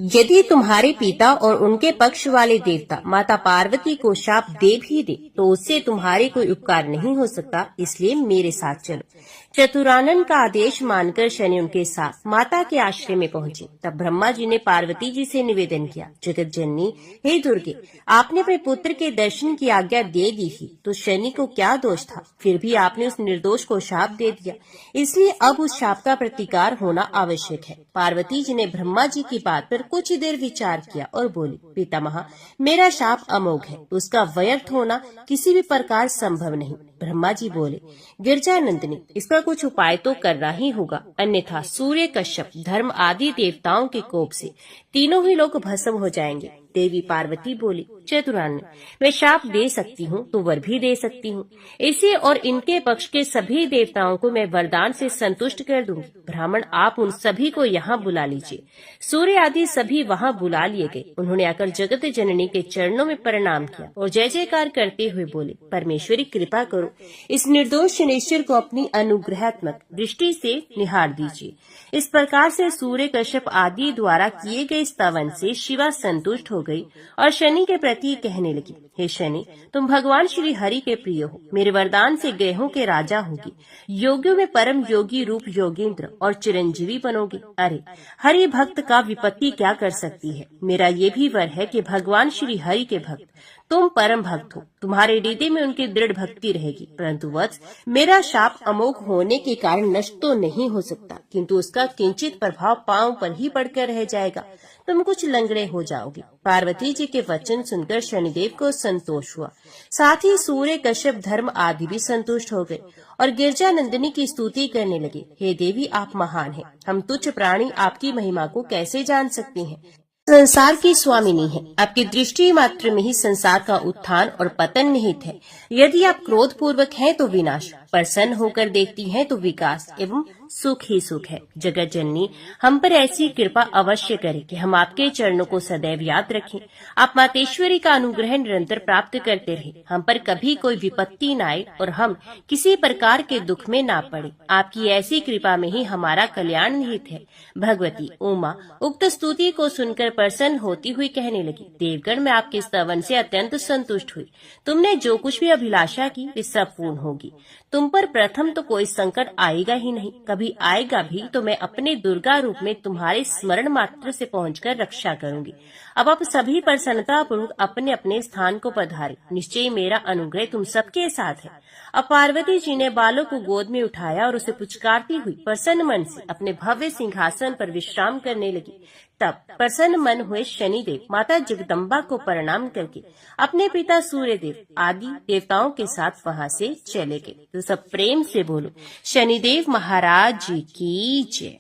यदि तुम्हारे पिता और उनके पक्ष वाले देवता माता पार्वती को शाप दे भी दे तो उससे तुम्हारे कोई उपकार नहीं हो सकता, इसलिए मेरे साथ चलो। चतुरानन का आदेश मानकर शनि उनके साथ माता के आश्रय में पहुंचे। तब ब्रह्मा जी ने पार्वती जी से निवेदन किया, जगत जननी, हे दुर्गे, आपने अपने पुत्र के दर्शन की आज्ञा दे दी थी तो शनि को क्या दोष था, फिर भी आपने उस निर्दोष को शाप दे दिया, इसलिए अब उस शाप का प्रतिकार होना आवश्यक है। पार्वती जी ने ब्रह्मा जी की बात पर कुछ ही देर विचार किया और बोली, पितामह, मेरा शाप अमोघ है, उसका व्यर्थ होना किसी भी प्रकार संभव नहीं। ब्रह्मा जी बोले, गिरजानंदिनी, इसका कुछ उपाय तो करना ही होगा, अन्यथा सूर्य, कश्यप, धर्म आदि देवताओं के कोप से तीनों ही लोग भस्म हो जाएंगे। देवी पार्वती बोली, चतुरानन, मैं शाप दे सकती हूँ तो वर भी दे सकती हूँ। इसे और इनके पक्ष के सभी देवताओं को मैं वरदान से संतुष्ट कर दूंगी। ब्राह्मण, आप उन सभी को यहाँ बुला लीजिए। सूर्य आदि सभी वहाँ बुला लिए गए। उन्होंने आकर जगत जननी के चरणों में प्रणाम किया और जय जयकार करते हुए बोले, परमेश्वरी कृपा करो, इस निर्दोष शनिश्चर को अपनी अनुग्रहात्मक दृष्टि से निहार दीजिए। इस प्रकार से सूर्य, कश्यप आदि द्वारा किए गए स्तवन से शिवा संतुष्ट हो गई और शनि के प्रति कहने लगी, हे शनि, तुम भगवान श्री हरि के प्रिय हो, मेरे वरदान से ग्रहों के राजा होगी, योगियों में परम योगी रूप योगेंद्र और चिरंजीवी बनोगे। अरे, हरि भक्त का विपत्ति क्या कर सकती है। मेरा ये भी वर है कि भगवान श्री हरि के भक्त तुम परम भक्त हो, तुम्हारे हृदय में उनकी दृढ़ भक्ति रहेगी। परंतु वत्स, मेरा शाप अमोघ होने के कारण नष्ट तो नहीं हो सकता, किंतु उसका किंचित प्रभाव पांव पर ही पड़कर रह जाएगा, तुम कुछ लंगड़े हो जाओगे। पार्वती जी के वचन सुनकर शनिदेव को संतोष हुआ, साथ ही सूर्य, कश्यप, धर्म आदि भी संतुष्ट हो गए और गिरजानंदिनी की स्तुति करने लगे, हे देवी, आप महान हैं, हम तुच्छ प्राणी आपकी महिमा को कैसे जान सकते हैं। संसार की स्वामिनी है, आपकी दृष्टि मात्र में ही संसार का उत्थान और पतन निहित है। यदि आप क्रोध पूर्वक हैं तो विनाश, प्रसन्न होकर देखती हैं तो विकास एवं सुख ही सुख है। जगत जननी, हम पर ऐसी कृपा अवश्य करें कि हम आपके चरणों को सदैव याद रखें। आप मातेश्वरी का अनुग्रह निरंतर प्राप्त करते रहे, हम पर कभी कोई विपत्ति न आए और हम किसी प्रकार के दुख में ना पड़े। आपकी ऐसी कृपा में ही हमारा कल्याण निहित है। भगवती उमा उक्त स्तुति को सुनकर प्रसन्न होती हुई कहने लगी, देवगण, मैं आपके स्तवन से अत्यंत संतुष्ट हुई। तुमने जो कुछ भी अभिलाषा की वे सब पूर्ण होगी। तुम पर प्रथम तो कोई संकट आएगा ही नहीं, कभी आएगा भी तो मैं अपने दुर्गा रूप में तुम्हारे स्मरण मात्र से पहुंचकर रक्षा करूंगी। अब आप सभी प्रसन्नता पूर्वक अपने अपने स्थान को पधारे, निश्चय मेरा अनुग्रह तुम सबके साथ है। अब पार्वती जी ने बालों को गोद में उठाया और उसे पुचकारती हुई प्रसन्न मन से अपने भव्य सिंहासन पर विश्राम करने लगी। तब प्रसन्न मन हुए शनिदेव माता जगदम्बा को प्रणाम करके अपने पिता सूर्यदेव आदि देवताओं के साथ वहां से चले गए। तो सब प्रेम से बोलो, शनिदेव महाराज जी की जय।